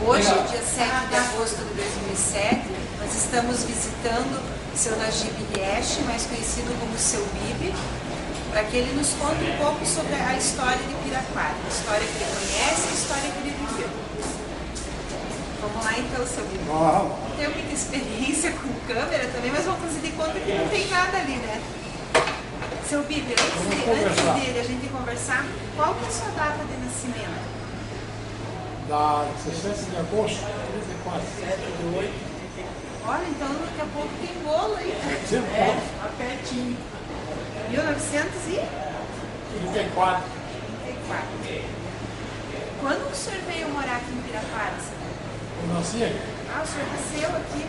Hoje, dia 7 de agosto de 2007, nós estamos visitando o seu Najib Riesh, mais conhecido como seu Bibi, para que ele nos conte um pouco sobre a história de Piraquara, a história que ele conhece e a história que ele viveu. Vamos lá então, seu Bibi. Não tenho muita experiência com câmera também, mas vamos fazer de conta que não tem nada ali, né? Seu Bibi, antes de a gente conversar, qual que é a sua data de nascimento? Da 16 de agosto de 34. 7 de 8. Olha, então daqui a pouco tem bolo aí. Tá pertinho. 1934. Quando o senhor veio morar aqui em Piraquara? Eu nasci aqui. Ah, o senhor nasceu aqui.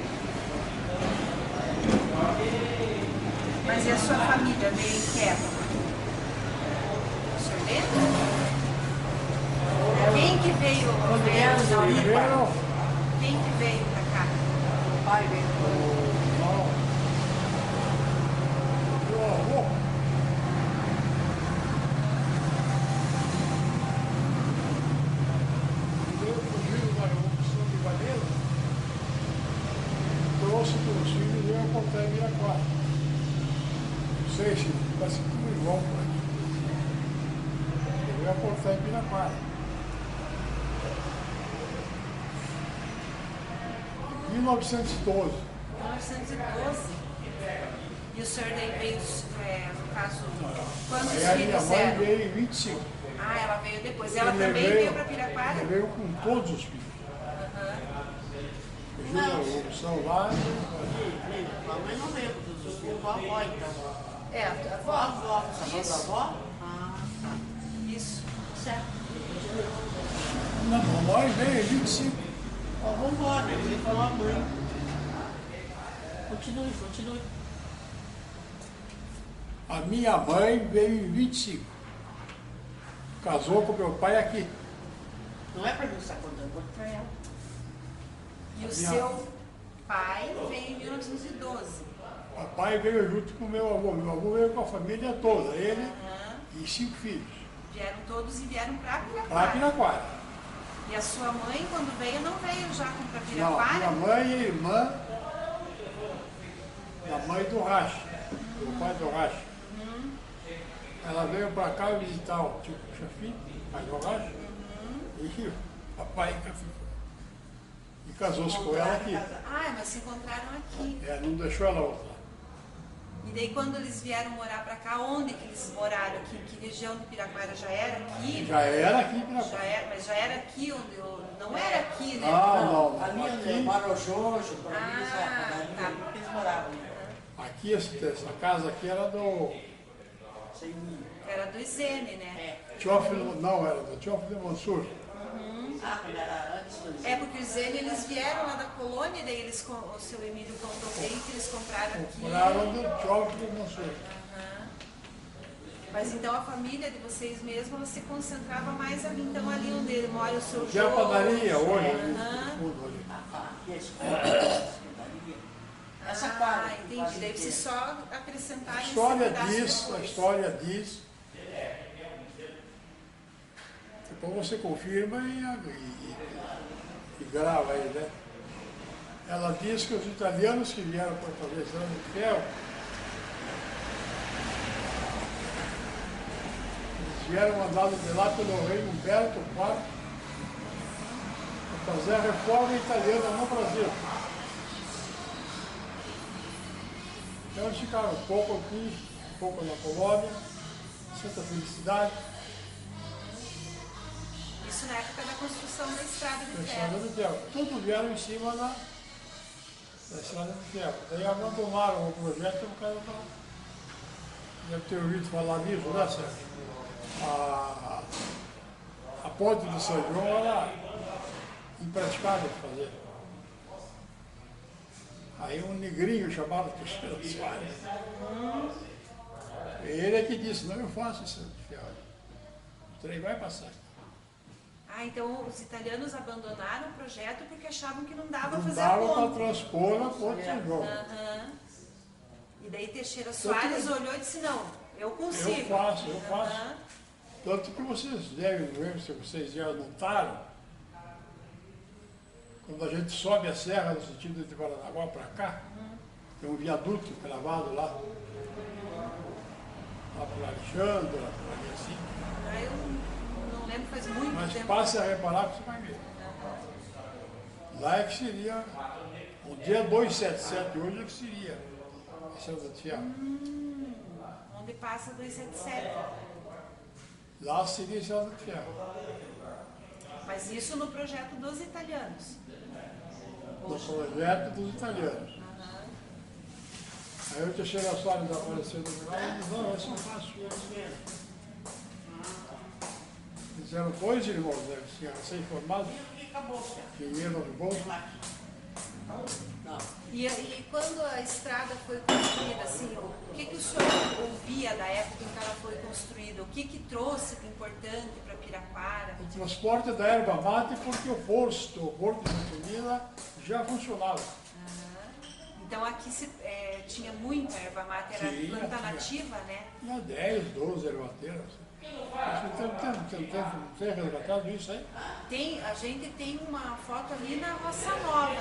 Mas e a sua família veio em que época? O senhor lembra? Quem que veio? Quem que veio pra cá? O pai veio. Meu avô. Veio fugindo da Revolução de Varela. Trouxe para os filhos e veio apontar em Piraquara. Não sei se parece que um irmão para mim. Ele veio apontar em Piraquara. 1912. 1912. E o senhor daí veio, no caso, quantos Aí a minha filhos mãe eram? veio em 25. Ah, ela veio depois. Ela também veio para Piraquara? Ele veio com todos os filhos. Viu a Revolução lá. A mãe não veio com todos os filhos, a avó então. É, a avó. A avó, a Isso. avó? Ah, tá. Isso. Certo. Não, a mãe veio em 25. Ó, vamos embora, ele falou a mãe. Continue. A minha mãe veio em 25. Casou com meu pai aqui. Não é para mim estar contando, conta para ela. E o seu pai veio em 1912. O pai veio junto com meu avô. Meu avô veio com a família toda, ele e 5 filhos. Vieram todos e vieram para Para Piraquara. Piraquara. E a sua mãe, quando veio, não veio já para Não, Piraquara? minha mãe e irmã da mãe do Racha, do pai do Racha. Ela veio para cá visitar o tio Chafim, pai do Racha, e o papai e casou-se com ela aqui. Ah, mas se encontraram aqui. Não deixou ela voltar. E daí quando eles vieram morar para cá, onde que eles moraram aqui? Em que região de Piraquara? Já era aqui? Já era aqui em Piraquara. Já era, mas já era aqui onde eu... Não era aqui, né? Não. Ali onde Aqui, Marojojo, para mim, tá. ali eles moravam. aqui essa casa aqui era do Sem mim. Era do Izene, né? Teófilo, não, era do Teófilo Mansur. Ah, quando era antes do É porque o Izene, eles vieram lá da colônia, e daí eles, o seu Emílio contou bem que eles compraram aqui. Compraram do Teófilo Mansur. Mas então a família de vocês mesmo, ela se concentrava mais ali, então ali onde mora o seu Aqui é a padaria hoje, ali, Aham. no fundo ali. Aqui a escola, essa quadra. Entendi. Daí vocês só acrescentaram A esse história pedaço diz, depois. a história diz. Depois você confirma e grava aí, né? Ela diz que os italianos que vieram para fazer exame de ferro, eles vieram mandados de lá pelo rei Humberto IV para fazer a reforma italiana no Brasil. Então eles ficaram um pouco aqui, um pouco na Colônia, Santa Felicidade, Isso na época da construção da estrada de na Estrada ferro. de Ferro. Tudo vieram em cima da Estrada de Ferro. Daí abandonaram o projeto por causa da... Deve ter ouvido falar disso, né, Sérgio? A ponte de São João era impraticável de fazer. Aí um negrinho chamado Teixeira Soares, ele é que disse, não, eu faço isso de ferro. O trem vai passar. Ah, então os italianos abandonaram o projeto porque achavam que não dava Não fazer a dava para ponte. transpor a ponte de São João. E daí Teixeira Soares olhou e disse, não, eu consigo. Eu faço. Aham. Tanto que vocês devem ver, se vocês já notaram, Quando a gente sobe a serra no sentido de Paranaguá para cá, tem um viaduto gravado lá. Lá para Alexandre, lá por ali assim. Ah, eu não lembro, faz muito Mas tempo. passe a reparar que você vai ver. Lá é que seria, o dia 277 hoje é que seria a Estrada de Ferro. Onde passa 277. Lá seria a Estrada de Ferro. Mas isso no projeto dos italianos. No projeto dos italianos. Aham. Aí eu te chego a Soares aparecendo no final e diz, não, isso não faço. Fizeram dois irmãos, né? Tinha recém-formado, Acabou, cara. dinheiro no bolso. Não. E quando a estrada foi construída, assim, o que o senhor ouvia da época em que ela foi construída? O que trouxe de importante para Piraquara? O transporte da erva mate porque o Porto de Antonina já funcionava. Então aqui tinha muita erva mate, era Tinha, planta tinha. nativa, né? Tinha 10, 12 ervateiras. Tem resgatado isso aí? A gente tem uma foto ali na Roça Nova,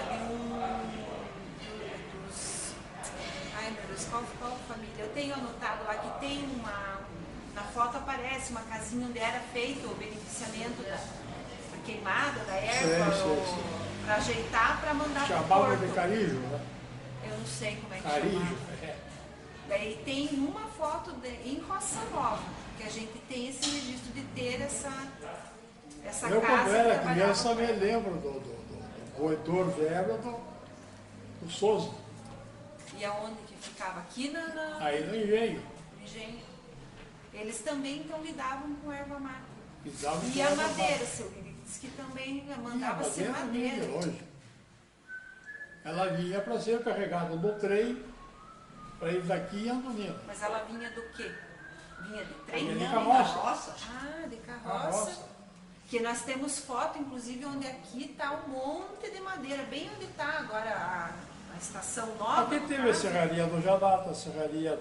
ai meu Deus, qual família? Eu tenho anotado lá que tem na foto aparece uma casinha onde era feito o beneficiamento da queimada da erva, para ajeitar, para mandar para o Chamava porto. de carijo, né? Eu não sei como é que Carijo, chama. é. Daí tem uma foto em Roça Nova, que a gente tem esse registro de ter essa Eu, casa quando que era trabalhava criança, com me ela. lembro do roedor de erva do Souza, E aonde que ficava? Aqui na aí no engenho. Engenho. Eles também então lidavam com erva mate. Pisava E com a erva madeira, mate. seu Lili, disse que também E a mandava-se madeira vinha de madeira. longe. Ela vinha para ser carregada no trem para ir daqui em Antonina. Mas ela vinha do quê? Vinha de trem? Vinha de Vinha carroça. da roça. Ah, de Carroça. carroça. Que nós temos foto, inclusive, onde aqui está um monte de madeira, bem onde está agora a estação nova. Aqui no teve a caso. serraria do Janata, a serraria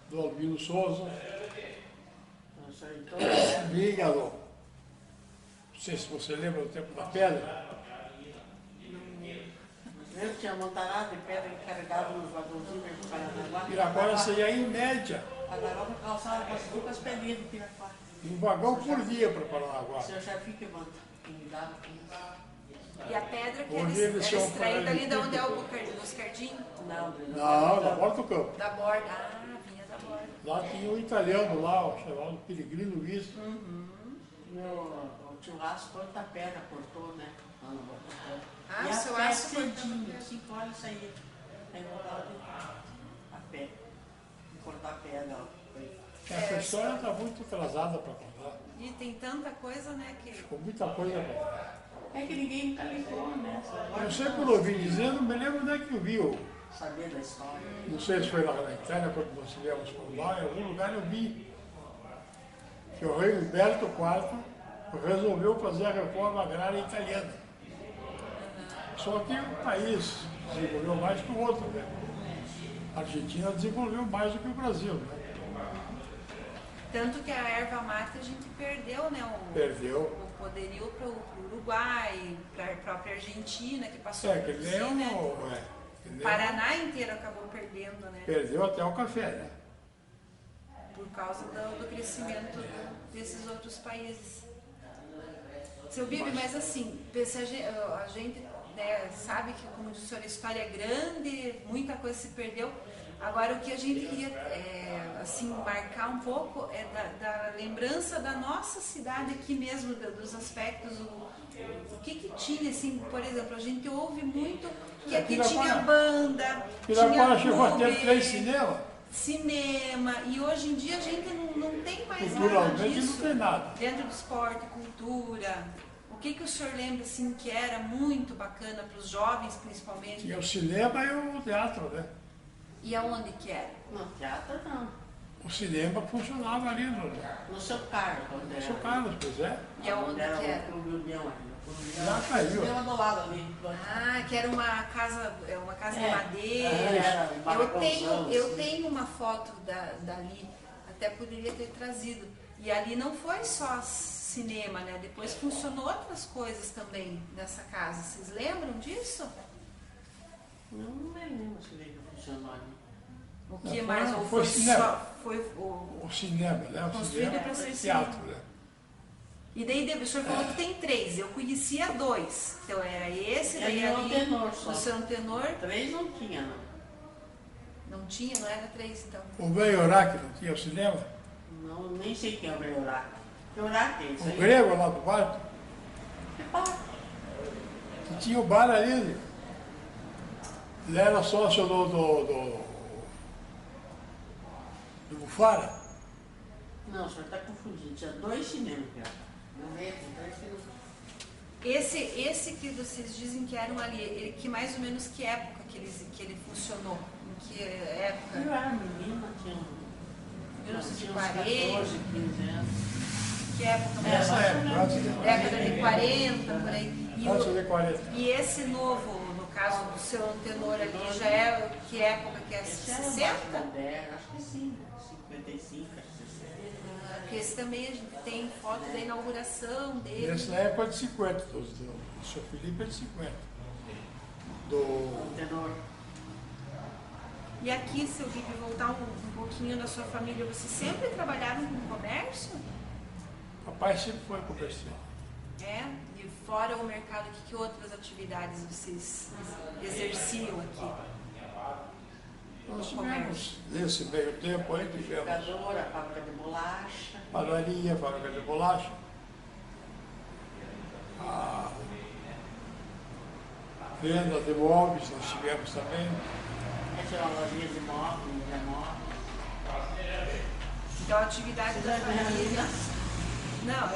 do Albino Souza, Isso aí, então, vinha do, não sei se você lembra do tempo da pedra, eu tinha montarado de pedra carregado nos vagãozinhos para Paranaguá. Piraquara saía em média, Paranaguá para calçar com as duas pedrinhas de Piraquara. um vagão por dia para Paranaguá. O seu chefe que manda. Que me dava. E a pedra que Hoje era eles são extraída ali de onde é o paralelepípedos. Boscardinho? Não, da borda do campo. Da borda. Ah, vinha da borda. Lá tinha um italiano lá, ó, chamado Peregrino Luiz. O tio Aço todo da perna cortou, né? Lá no Botafé. Ah, E o a seu pé Aço cedinho, 5 horas saía. Aí voltava a pé. Cortar a pedra, ó. Essa história está muito atrasada para contar. E tem tanta coisa, né, que... Ficou muita coisa para contar. É que ninguém nunca ligou, né? Eu sempre ouvi dizendo, me lembro onde é que eu vi, Saber da história. não sei se foi lá na Itália, quando nós estivemos por lá, em algum lugar eu vi que o rei Humberto IV resolveu fazer a reforma agrária italiana. Só que o país desenvolveu mais que o outro, né? A Argentina desenvolveu mais do que o Brasil, né? Tanto que a erva mate a gente perdeu, né, Perdeu. o poderio para o Uruguai, para a própria Argentina, que passou É, a que produzir, nem né? que nem Paraná inteiro acabou perdendo, né? perdeu até o café, né? Por causa do crescimento desses outros países. Seu Bibi, mas assim, se a gente né, sabe que, como disse o senhor, a história é grande, muita coisa se perdeu. Agora, o que a gente queria assim, marcar um pouco é da lembrança da nossa cidade aqui mesmo, dos aspectos, o que tinha, assim, por exemplo, a gente ouve muito que aqui tinha banda, Piraquara tinha chegou a ter clube, 3 cinemas, cinema, e hoje em dia a gente não tem mais nada culturalmente disso. não tem nada. Dentro do esporte, cultura, o que o senhor lembra assim que era muito bacana para os jovens principalmente? Tinha o cinema e o teatro, né? E aonde que era? No teatro, não. O cinema funcionava ali No seu Carlos, quando era. São Carlos, pois é. E aonde Era que era? o Clube União ali. O Clube União. Já caiu. Cinema do lado ali. Ah, que era uma casa de É, madeira. era um barracãozão, Eu assim. tenho uma foto dali, até poderia ter trazido. E ali não foi só cinema, né? Depois funcionou outras coisas também nessa casa. Vocês lembram disso? Não lembro se ele funcionou ali. O que Não, mais? Ou foi foi cinema. só... Foi o... O cinema, né? O Construído cinema para foi ser teatro, cinema. né? E daí o senhor falou que tem 3, eu conhecia 2. Então era esse, daí Era ali, um tenor só. o São Tenor. 3 não tinha, não. Não tinha, não era 3 então. O Veiorac não tinha o cinema? Não, nem sei quem é o Breorac. Breorac é isso O aí. grego lá do bar, Que bar? que tinha o bar ali. Ele era sócio do Bufara. Não, o senhor está confundindo. Tinha 2 cinemas, cara. Não é, tem 2 cinemas. Esse que vocês dizem que eram ali, ele, que mais ou menos que época que ele funcionou? Em que época? Eu era menina, tinha uns 1940? 14, 15 anos. Que época? Nessa época, antes de Década de 40, por aí. Antes de 40. E esse novo, no caso do seu tenor ali, já é que época que é? Esse era 60? mais moderno, acho que sim. 55, acho que 60. Porque esse também a gente tem foto da inauguração dele. Esse na época de 50, do seu Felipe é de 50. Do O tenor. E aqui, seu Bibi, voltar um pouquinho da sua família, vocês sempre trabalharam com comércio? papai sempre foi comerciante. É? E fora o mercado, que outras atividades vocês exerciam aqui? Nós tivemos, nesse meio tempo aí, tivemos Educadora, fábrica de bolacha. padaria, fábrica de bolacha, a venda de móveis nós tivemos também. Essa é uma lojinha de móveis, de móveis. Então, a atividade da família... Não,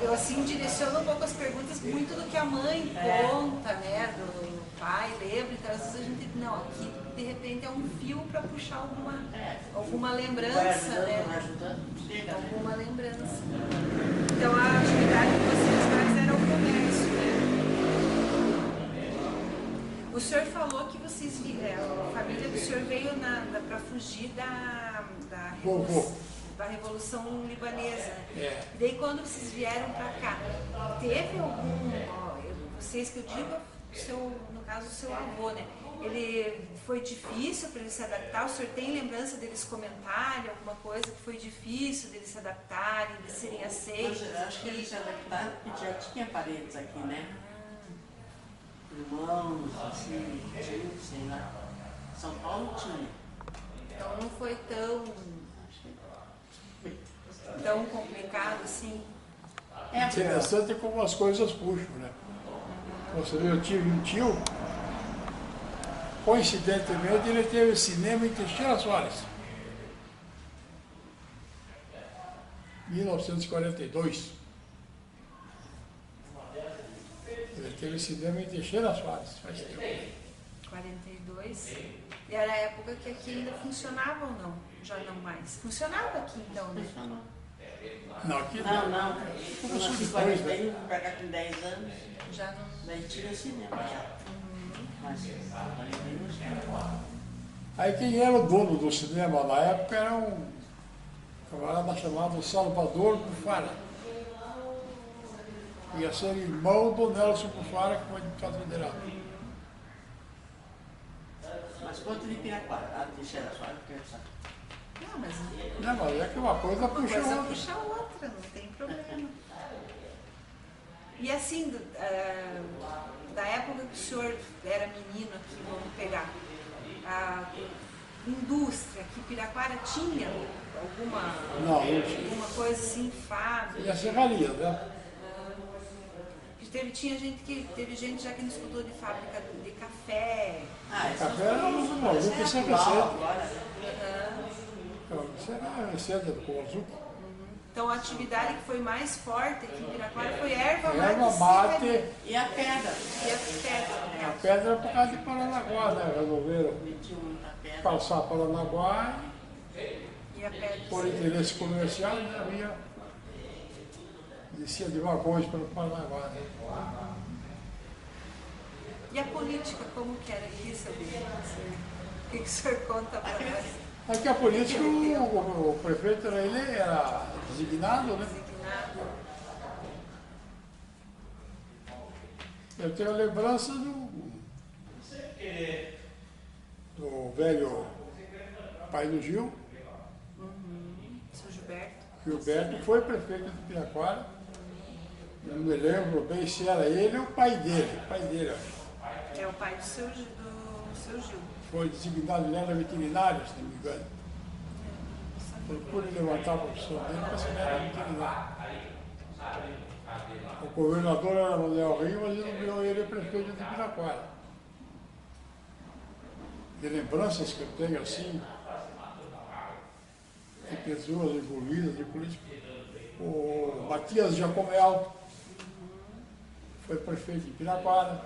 eu assim direciono um pouco as perguntas muito do que a mãe conta, né? Do pai, lembra. Então, às vezes a gente... Não, aqui de repente é um fio para puxar alguma lembrança, né? Vai ajudando, chega, né? Alguma lembrança. Então, a atividade que vocês mais era o comércio, né? O senhor falou que vocês... a família do senhor veio para fugir da Revolução Libanesa. É. E daí, quando vocês vieram para cá, teve algum... vocês que eu digo, no caso, o seu avô, né? Ele foi difícil para ele se adaptar? O senhor tem lembrança deles comentarem alguma coisa que foi difícil deles se adaptarem, de serem aceitos? Mas eu acho que eles se adaptaram porque já tinha parentes aqui, né? Irmãos, assim, tios, sei lá. São Paulo tinha. Então não foi tão complicado assim? Interessante como as coisas puxam, né? Você vê, eu tive um tio, coincidentemente ele teve cinema em Teixeira Soares. 1942. Ele teve cinema em Teixeira Soares, faz tempo. 42. E era a época que aqui ainda funcionava ou não? Já não mais. Funcionava aqui então, né? Funcionou. Não, aqui Não. Eu Começou nasci em depois, 41, vim pra cá com 10 anos. Já não. Daí tinha cinema já. Mas 41 não tinha. Aí quem era o dono do cinema na época era um camarada chamado Salvador Bufara. Ia ser irmão do Nelson Bufara, que foi deputado federal. Mas quanto de Piraquara? Ah, deixa ela só, eu quero saber. Não, mas Não, mas é que uma coisa uma puxa a coisa outra. puxa a outra, não tem problema. E assim, da época que o senhor era menino aqui, vamos pegar, a indústria que Piraquara tinha Não tinha. alguma coisa assim, fábrica? E a serraria, né? Teve gente já que nos escutou de fábrica de café. Ah, Café era um maluco que sempre igual cedo. agora. Isso era cedo com o açúcar. Então a atividade que foi mais forte aqui em Piraquara foi erva Erva mate mate, E a pedra? e a pedra. a pedra por causa de Paranaguá, né? Resolveram Metia muita pedra. calçar Paranaguá, E a pedra. por interesse comercial, né? Havia descia de vagões pelo Paranaguá. Né? E a política, como que era aqui, seu Bibi? O que o senhor conta para nós? Aqui a política, o prefeito era designado, né? Designado. Eu tenho a lembrança do velho pai do Gil. Seu Gilberto. Gilberto foi prefeito de Piraquara. Não me lembro bem se era ele ou o pai dele. O pai dele, acho. É o pai do seu Gil. Foi designado, ele era veterinário, se não me engano. Procure levantar a profissão dele para ser era veterinário. O governador era Manuel Rivas e nomeou ele prefeito de Piraquara. De lembranças que eu tenho assim, de pessoas envolvidas, de políticos. O Matias Jacomel foi prefeito de Piraquara.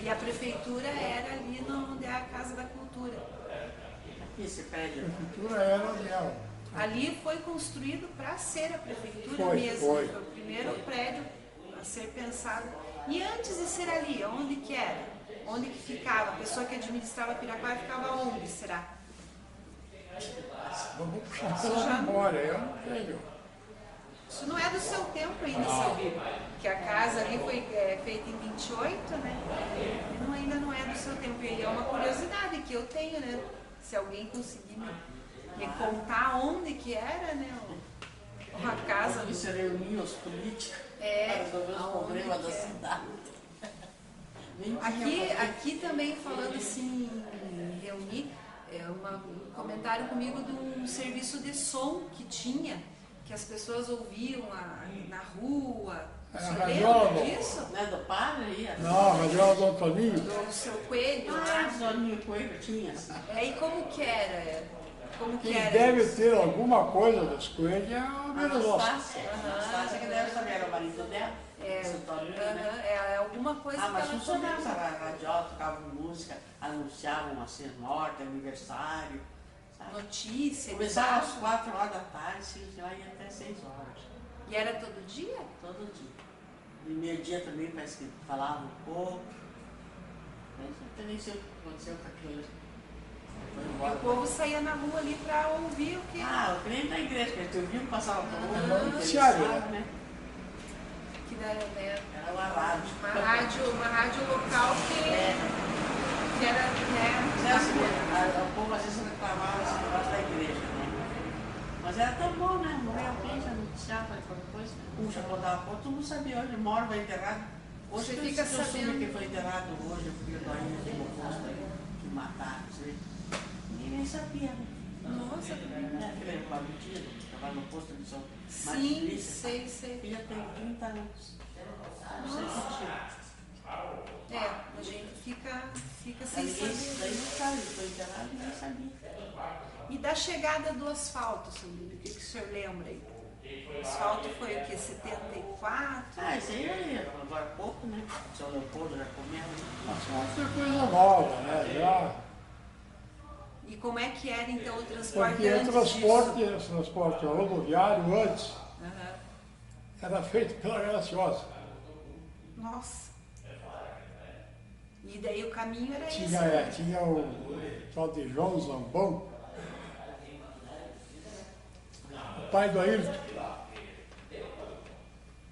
E a prefeitura era ali onde é a Casa da Cultura. Esse prédio. A prefeitura era onde era. Ali foi construído para ser a prefeitura Foi. Foi o primeiro prédio a ser pensado. E antes de ser ali, onde que era? Onde que ficava? A pessoa que administrava Piraquara ficava onde, será? Vamos puxar pela memória, eu não tenho. Isso não é do seu tempo ainda, seu Bibo. Que a casa ali foi feita em 28, né? E ainda não é do seu tempo. E é uma curiosidade que eu tenho, né? Se alguém conseguir me contar onde que era, né? A casa. Aqui se reuniam os políticos É, para resolver os problemas da cidade. Aqui também falando assim, em reunir, um comentário comigo de um serviço de som que tinha, que as pessoas ouviam na rua. Você lembra disso? Não é do padre aí? Não, mas era do Antoninho. Do seu coelho, Ah, né? o Zoninho Coelho tinha. E como que era? Como que Quem era deve isso? ter alguma coisa dos coelhos é o Menosócio. Anastácia que deve saber, era o marido dela. Seu Toninho, né? É alguma coisa Ah, mas que ela funcionava comenta. a radiola, tocavam música, anunciavam assim, morte, aniversário, sabe? Notícia, Começava às exato. 4 horas da tarde, se lá ia até 6 horas, E era todo dia? todo dia. E meio-dia também parece que falava um pouco. Mas eu nem sei o que aconteceu com aquilo. Foi E embora. o povo saía na rua ali para ouvir o que... Ah, o crente da igreja, que tu viu, passava por um noticiário, né? que da, né? Era uma rádio. Uma rádio local que era, Mas é assim, o povo às vezes reclamava esse negócio da igreja, né? Mas era tão bom, né? Morreu alguém, já noticiava qualquer coisa. Um já botava foto, todo mundo sabia hoje, mora, vai enterrado. Hoje Você que fica eu soube sabendo. que foi enterrado hoje, o filho da Ilha de Mocosta aí, que mataram, sabe? Ninguém sabia, né? Nossa, Aquele bandido que estava no posto de São sim, sei. Ele já tem 30 anos. Não sei se tinha. A gente fica sem Ninguém saber. não sabe, foi enterrado e ninguém sabia. E da chegada do asfalto, seu Líbio, o que o senhor lembra aí? O asfalto foi o quê? 74? Ah, isso aí agora há pouco, né? O São Leopoldo já comeu. Isso é coisa nova, né? Já. E como é que era então o transporte Porque antes o transporte rodoviário antes disso? Aham. era feito pela Graciosa. Nossa. E daí o caminho era esse? Tinha o tal de João Zambão, o pai do Ayrton.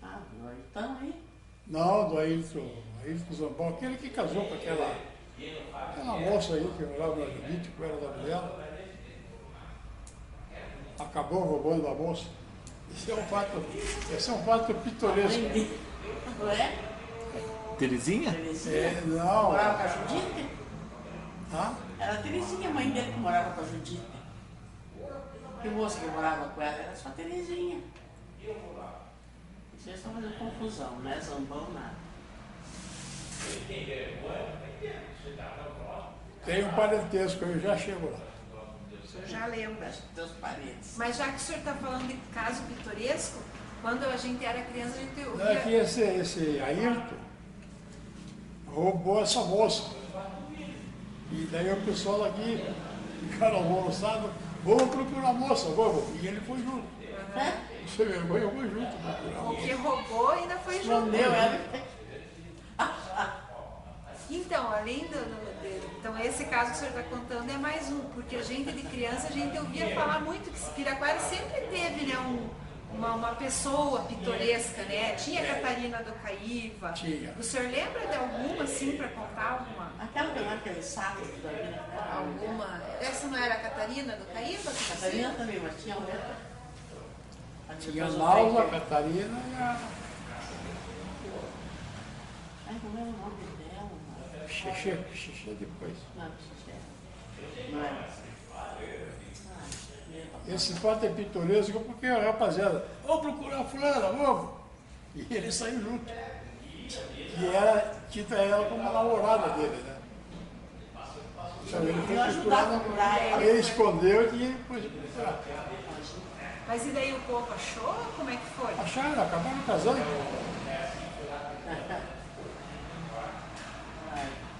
Ah, então aí. Não, do Ayrton Zambão, aquele que casou com aquela moça aí que morava na Judite, que era da mulher. Acabou roubando a moça. Esse é um fato pitoresco. Não é? Terezinha? Terezinha? Não. Morava com a Judite? Hã? Era a Terezinha, a mãe dele que morava com a Judite. Que moça que morava com ela era só a Terezinha. Vocês estão fazendo confusão, não é Zambão nada. Tem um parentesco, eu já chego lá. O senhor já lembra. Teus parentes. Mas já que o senhor está falando de caso pitoresco, quando a gente era criança, a gente Não é que ouvia... esse Ayrton roubou essa moça. E daí o pessoal aqui ficaram alvoroçados, vamos procurar a moça, vamos. E ele foi junto. Você vergonha, eu fui junto procurar a O moça. que roubou ainda foi junto. Escondeu ela. Então, então esse caso que o senhor está contando é mais um, porque a gente de criança, a gente ouvia falar muito que Piraquara sempre teve, né, uma pessoa pitoresca, né? Tinha a Catarina do Caíva. Tinha. O senhor lembra de alguma, assim, para contar alguma? Aquela que lá, aquele saco da vida. Alguma? Essa não era a Catarina do Caíva? que Catarina dizia? também, mas tinha outra. Tinha a Nalva, a Catarina e a Ai, como é o nome dela? Mano? Xixê depois. Não, Xixé. Não era assim. Esse fato é pitoresco porque a rapaziada, vamos procurar fulana, vamos! E ele saiu junto. E era tita ela como a namorada dele, né? Então ele foi Eu ajudava a procurar, procurar ela. ele escondeu e depois procurar. Mas e daí o povo achou? Como é que foi? Acharam, acabaram casando.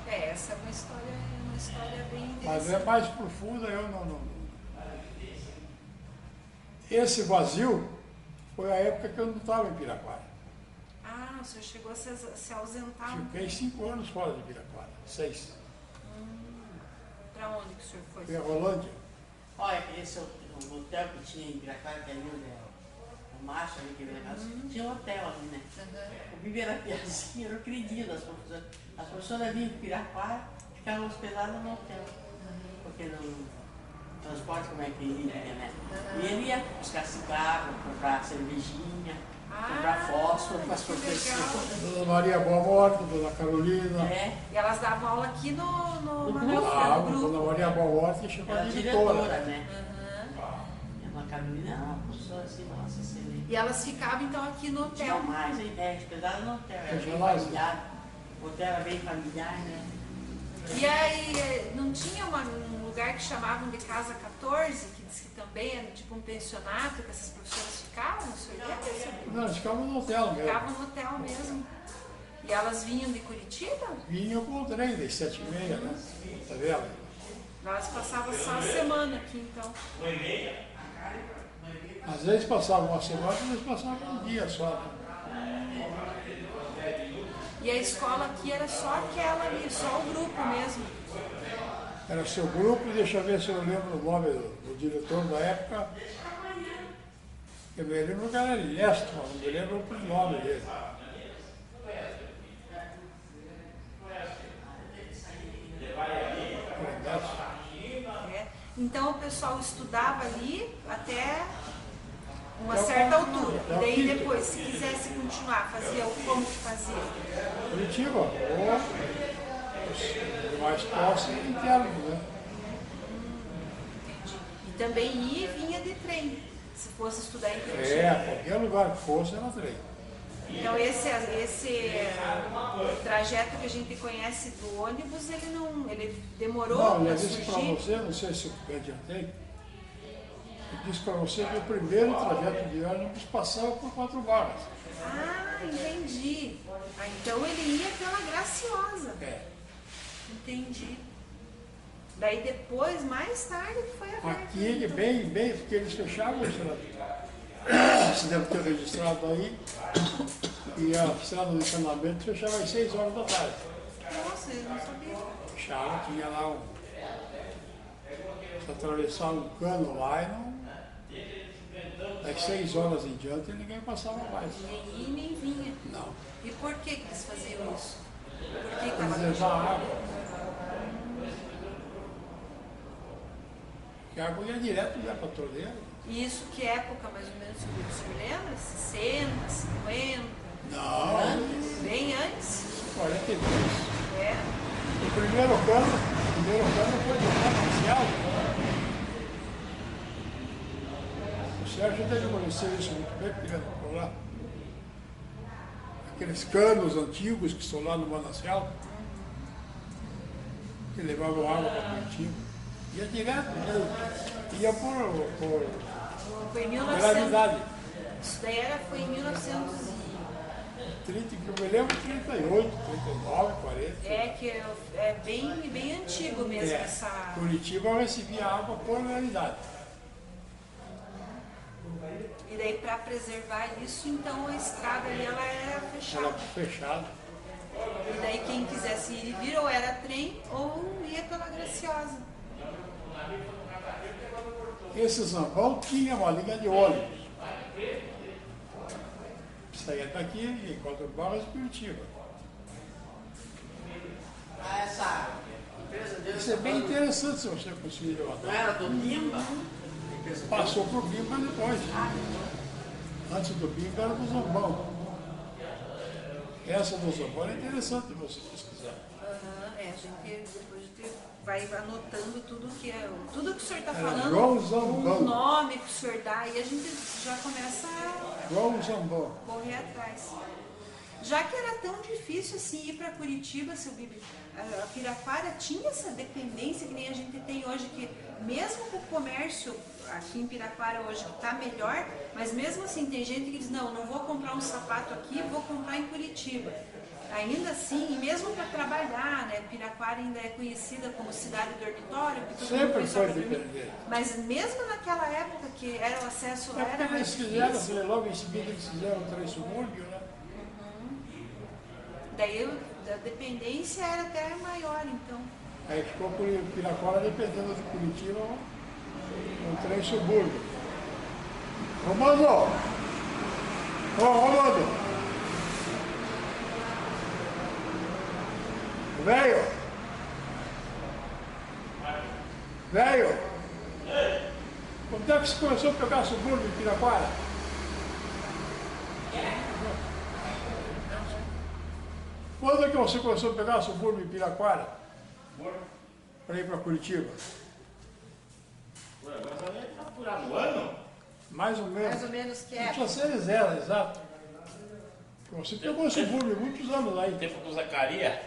Essa é uma história bem Mas interessante. é mais profunda, eu não. Esse vazio foi a época que eu não estava em Piraquara. Ah, o senhor chegou a se ausentar um Fiquei 5 anos fora de Piraquara, 6. Para onde que o senhor foi? Fui a Rolândia. Olha, esse é o hotel que tinha em Piraquara, que ali onde é o macho ali que vem na casa, tinha um hotel ali, né? O Bibi era piazinha, era o queridinho das professoras. As professoras vinham de Piraquara, ficavam hospedadas no hotel. Porque não transporte como é que iria, né? E ele ia buscar cigarro, comprar cervejinha, comprar fósforo para as que professoras. Dona Maria Boa Morte, Dona Carolina. É, E elas davam aula aqui no No Ah, grupo. Dona Maria Boa Morte chegou a era diretora. diretora, né? E a Dona Carolina era uma professora assim, nossa, excelente. E elas ficavam então aqui no Tinha hotel. mais, hospedadas no hotel, era bem Regionais. familiar. O hotel era bem familiar, né? E aí não tinha um lugar que chamavam de Casa 14, que diz que também era tipo um pensionato que essas professoras ficavam? O senhor lembra, senhor? Não, eles ficavam no hotel mesmo. Ficavam no hotel mesmo. E elas vinham de Curitiba? Vinham com o trem das 7h30, né? Tá vendo? Elas passavam só a semana aqui então. Às vezes passavam uma semana, às vezes passavam um dia só. Né? E a escola aqui era só aquela ali, só o grupo mesmo. Era seu grupo, deixa eu ver se eu lembro o nome do diretor da época. Eu me lembro que era Ernesto, mas não me lembro o nome dele. Ernesto. Né? Então o pessoal estudava ali até uma Até o certa quinto, altura. até E o daí quinto. depois, se quisesse continuar, fazia como que fazia? Curitiba, ou os mais próximos internos, né? Entendi. E também ia e vinha de trem, se fosse estudar em Curitiba. Qualquer lugar que fosse era trem. Então esse trajeto que a gente conhece do ônibus, ele demorou Não, para eu disse para surgir. você, não sei se eu adiantei, eu disse para você que o primeiro trajeto de ônibus passava por 4 vagas. Ah, entendi. Ah, então ele ia pela Graciosa. É. Entendi. Daí depois, mais tarde, que foi aberto. Aqui, bem, porque eles fechavam isso, né? Você deve ter registrado aí, e a estrada do encanamento fechava às 6 horas da tarde. Nossa, eu não sabia. Fechava, tinha lá se atravessar um cano lá e não. Das 6 horas em diante ninguém passava mais. Nem ia nem vinha. Não. E por que eles faziam isso? Por que Para estava reservar água. Porque a água ia direto já para a torneira. E isso que época mais ou menos o senhor lembra? 60, 50? Não, Bem antes? 42. É. O primeiro cano foi do comercial. O Sérgio deve conhecer isso muito bem, porque ele ficou lá. Aqueles canos antigos que estão lá no manancial, que levavam água para Curitiba. Ia direto, ia por Foi em 1900. gravidade. Isso daí foi em 1900. 30, que eu me lembro, 38, 39, 40. É que é bem antigo mesmo essa. Curitiba recebia água por realidade. E daí para preservar isso, então a estrada ali ela era fechada. Era fechada. E daí quem quisesse ir e vir ou era trem ou ia pela Graciosa. Esse Zambão tinha uma linha de ônibus. saía daqui em Quatro Barras e Curitiba. Ah, essa empresa dele. Isso é bem interessante se você conseguir. Não era do Bimba? Passou por Bimba depois. Antes do Bimba era do Zambão. Essa do Zambão é interessante você pesquisar. A gente depois vai anotando tudo que tudo que o senhor está Era falando, João Zambão. o nome que o senhor dá, e a gente já começa a João Zambão. correr atrás. Já que era tão difícil assim ir para Curitiba, seu Bibi, a Piraquara tinha essa dependência que nem a gente tem hoje, que mesmo com o comércio aqui em Piraquara hoje que está melhor, mas mesmo assim tem gente que diz, não vou comprar um sapato aqui, vou comprar em Curitiba. Ainda assim, e mesmo para trabalhar, né, Piraquara ainda é conhecida como cidade dormitório, que todo mundo Sempre conhece foi pra dormir. dependente. Mas mesmo naquela época que era o acesso lá, É porque era mais eles fizeram, difícil. logo em seguida eles fizeram o trem subúrbio, né? Daí a dependência era até maior, então. Aí ficou Piraquara dependendo de Curitiba, um trem subúrbio. Romano! Ô, Romano! Velho! Velho! Quando é que você começou a pegar subúrbio em Piraquara? Quando é que você começou a pegar subúrbio em Piraquara? Para ir para Curitiba? Por ano? Mais ou menos. Mais ou menos que Não é. precisa ser zero, exato. Você pegou subúrbio há muitos anos aí. Tempo do Zacarias.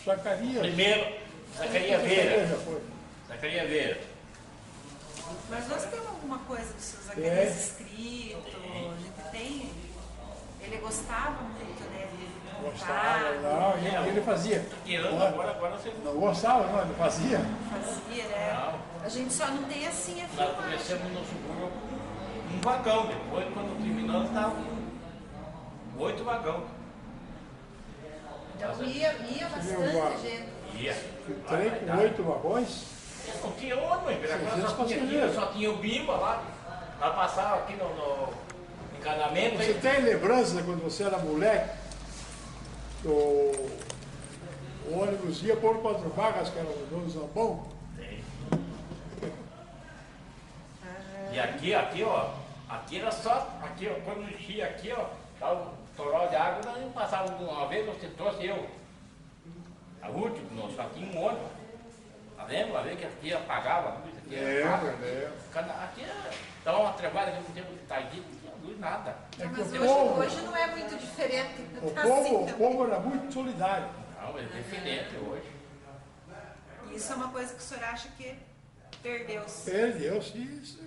Zacarias. Primeiro, Zacarias Veira. Já foi. Zacarias Veira. Mas nós temos alguma coisa do seu Zacarias escrito, a gente tem. Ele gostava muito, né? De Gostava, contar, não, ele fazia. Tirando agora você não. Não gostava, não, ele fazia. fazia, né? A gente só não tem assim a Nós filmagem. começamos no subúrbio um vagão. Depois, quando terminou, estava 8 vagão. Então ia Viu, bastante gente. Ia. O trem com 8 vagões. Não tinha ônibus, em Piracicaba 600 só tinha, passageiros. só tinha o Bimba lá. Nós passava aqui no encanamento. Você tem lembrança quando você era moleque? O ônibus ia por 4 vagas, que era o dono Zambão. Tem. E aqui, ó. Aqui era só. Aqui, ó. Quando enchia aqui, ó. Tava um toró de água, nós passava uma vez, você trouxe eu. A última, nós só tinha um ônibus. Tá vendo? Uma vez que aqui apagava a luz, aqui era aqui era. Então, uma trabalha aqui no tempo de Itaí, não tinha luz, nada. É que Mas o povo, hoje não é muito diferente. o Tá povo, assim o também. povo era muito solidário. Não, é diferente hoje. Isso é uma coisa que o senhor acha que perdeu-se. Perdeu-se isso.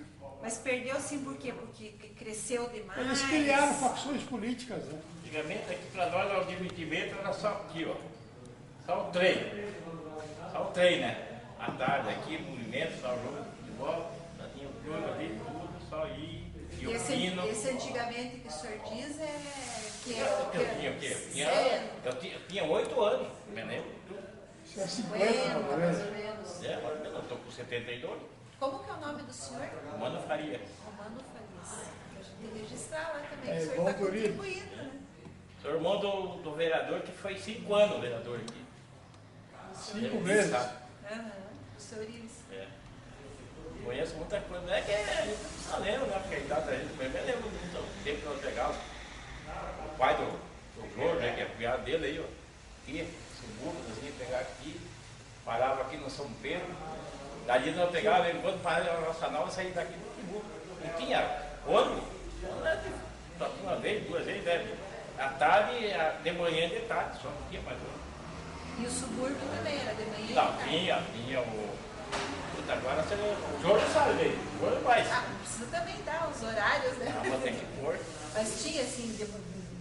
Mas perdeu sim por quê? Porque cresceu demais. Eles criaram facções políticas, né? Antigamente aqui para nós o divertimento era só aqui, ó. Só o trem. Só o trem, né? À tarde aqui, movimento, só o jogo de futebol, já tinha o jogo ali, tudo, só ir. E o pino. Esse antigamente que o senhor diz é que Eu tinha o quê? Eu tinha 8 anos, me lembro. Tudo. Isso é 50, 50, mais ou mais menos. ou menos. É, agora eu estou com 72, Como que é o nome do senhor? Mano Faria. Romano Farias. A gente tem que registrar lá também, É, que o senhor bom está por isso. contribuindo, né? Sou irmão do vereador que foi 5 anos vereador aqui. 5 meses. Aham, o senhor Iris. É. Conheço muita coisa, não é que a gente não precisa lembra, né? Porque a idade da gente mesmo, eu lembro do tempo que nós pegávamos. O pai do Jorge, né, que é o cunhado dele aí, ó, aqui, subúrbio, nós íamos pegar aqui, parava aqui no São Pedro, dali nós pegávamos, enquanto parava na nossa nova, saía daqui do subúrbio. Não tinha ônibus, só tinha uma vez, 2 vezes, né? À tarde, de manhã e de tarde, só não tinha mais ônibus. E o subúrbio também era de manhã? e Não, tarde? tinha o. Puta, agora você. O Jorge sabe dele, o Jorge faz. Ah, não precisa também dar os horários, né? Ah, mas tem que pôr. Mas tinha assim,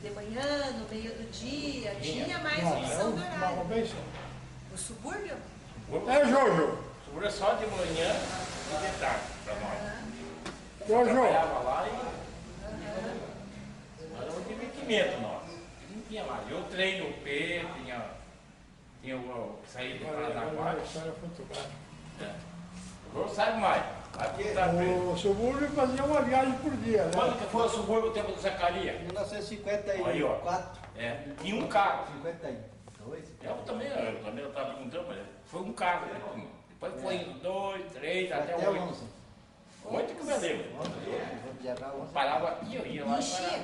de manhã, no meio do dia, tinha mais Não, opção de uma horário. vez só. O subúrbio? É, Jojo. O é só de manhã e de tarde para nós. Jojo. Trabalhava lá e. Era um divertimento nosso. Não tinha mais. Eu treino o P, tinha o sair de Agora a Paranaguá. história fotográfica. É. O Jorge sabe mais. O subúrbio fazia uma viagem por dia, né? Quando que foi o subúrbio, o tempo do Zacaria? 1954. Aí, ó. É, e um carro. 52. Eu também estava perguntando, mas foi um carro. Depois foi 2, 3, até Até 8. 11. 8 que eu lembro. Vamos viajar 11. Parava aqui, eu ia lá. Enchia.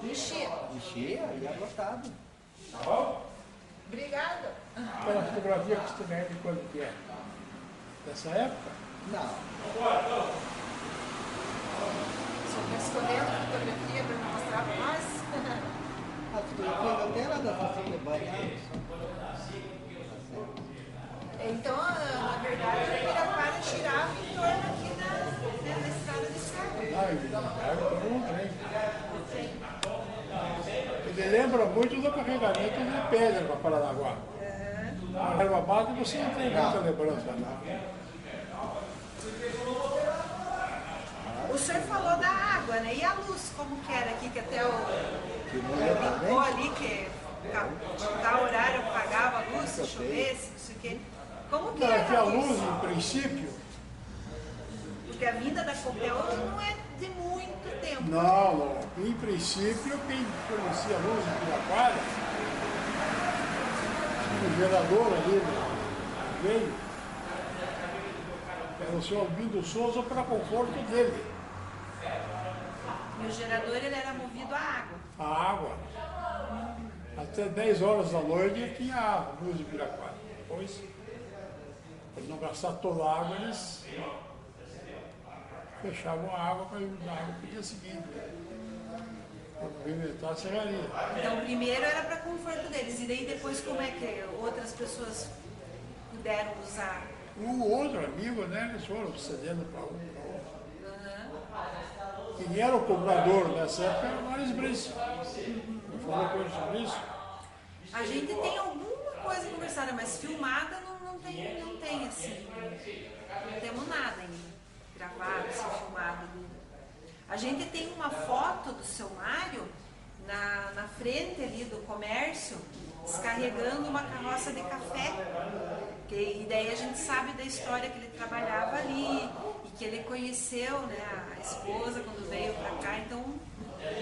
Enchia. Enchia, ia lotado. Tá bom? Obrigada. Aquela fotografia que você tem de quando que é? Dessa época? Não. Só está escolhendo a fotografia para me mostrar para nós. A fotografia até lá da família banhada. Então, na verdade, o Ibirapuera girava em torno aqui da estrada de ferro. Ah, Ibirapuera não tem. Ele lembra muito do carregamento de pedra para Paranaguá. Na erva mata você não tem muita lembrança, não. O senhor falou da água, né? E a luz, como que era aqui, que até o brincou ali, que tal horário apagava a luz, se chovesse, não sei o quê. Como que Não, era aqui a a luz, luz? em princípio, Porque a vinda da Copel não é de muito tempo. não. Em princípio, quem fornecia a luz em Ibirapuera, o gerador ali veio, era o senhor Albindo Souza para conforto dele. E o gerador ele era movido a água. A água. Até 10 horas da noite tinha água, luz de Ibirapuera. Depois, para não gastar toda a água, eles fechavam a água para ajudar a água para o dia seguinte. Para movimentar a serraria. Então, primeiro era para conforto deles. E daí depois, como é que outras pessoas puderam usar? Um outro amigo, né, eles foram cedendo para um, para outro. Quem era o cobrador nessa época era o Mário Brice. Eu falei com ele sobre isso. A gente tem alguma coisa conversada, mas filmada não tem assim. Não temos nada ainda gravado, assim, filmado. A gente tem uma foto do seu Mário na frente ali do comércio, descarregando uma carroça de café. E daí a gente sabe da história que ele trabalhava ali e que ele conheceu, né, a esposa quando veio para cá. Então,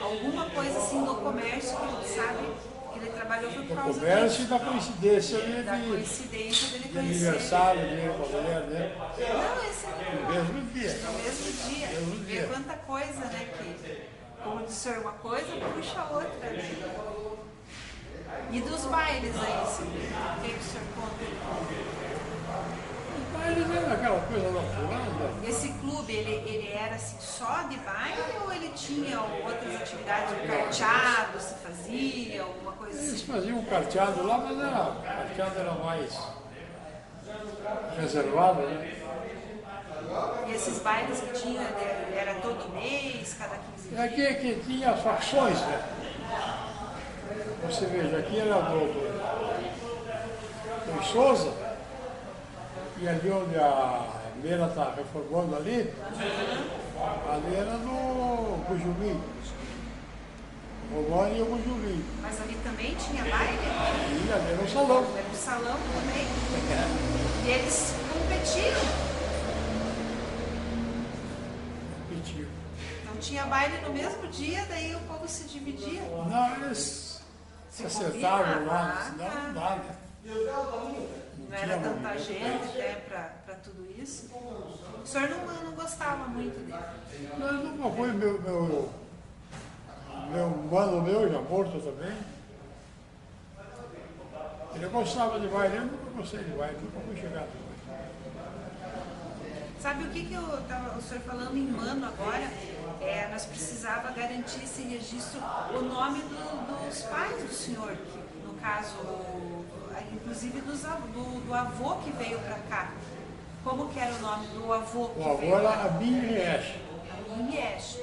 alguma coisa assim do comércio que a gente sabe que ele trabalhou foi por Do causa comércio e disso. da coincidência Da coincidência dele de conhecer. aniversário dele com a mulher dele. Não, esse é No mesmo dia. no mesmo dia. Mesmo Vê dia. quanta coisa, né? Que, como disse o senhor, uma coisa puxa a outra. Né? E dos bailes aí, Silvio? O que o senhor conta? Mas ele era aquela coisa natural, né? Esse clube, ele era assim, só de baile ou ele tinha outras atividades? Um carteado se fazia, alguma coisa Eles assim? faziam um carteado lá, mas o carteado era mais reservado, né? E esses bailes que tinha, era todo mês, cada 15 E dias? aqui é que tinha as facções, né? Você veja, aqui era do Souza, e ali onde a Meira está reformando ali era do Bujumim. O Romani e o Bujumim. Mas ali também tinha baile? E ali era um salão. Era um salão também. E eles competiam. Repetiu. Então tinha baile no mesmo dia, daí o povo se dividia. Não, eles se acertavam lá, senão não dá, né? Não era tanta gente, né, para tudo isso. O senhor não gostava muito dele. Mas nunca foi meu mano meu, já morto também. Ele gostava de baile, eu nunca gostei de baile, nunca fui chegado. Sabe o que eu estava, o senhor falando em mano agora? Nós precisava garantir esse registro, o nome dos pais do senhor, que, no caso, inclusive do avô que veio para cá. Como que era o nome do avô que O avô veio? era Abim Riesch. Abim Riesch.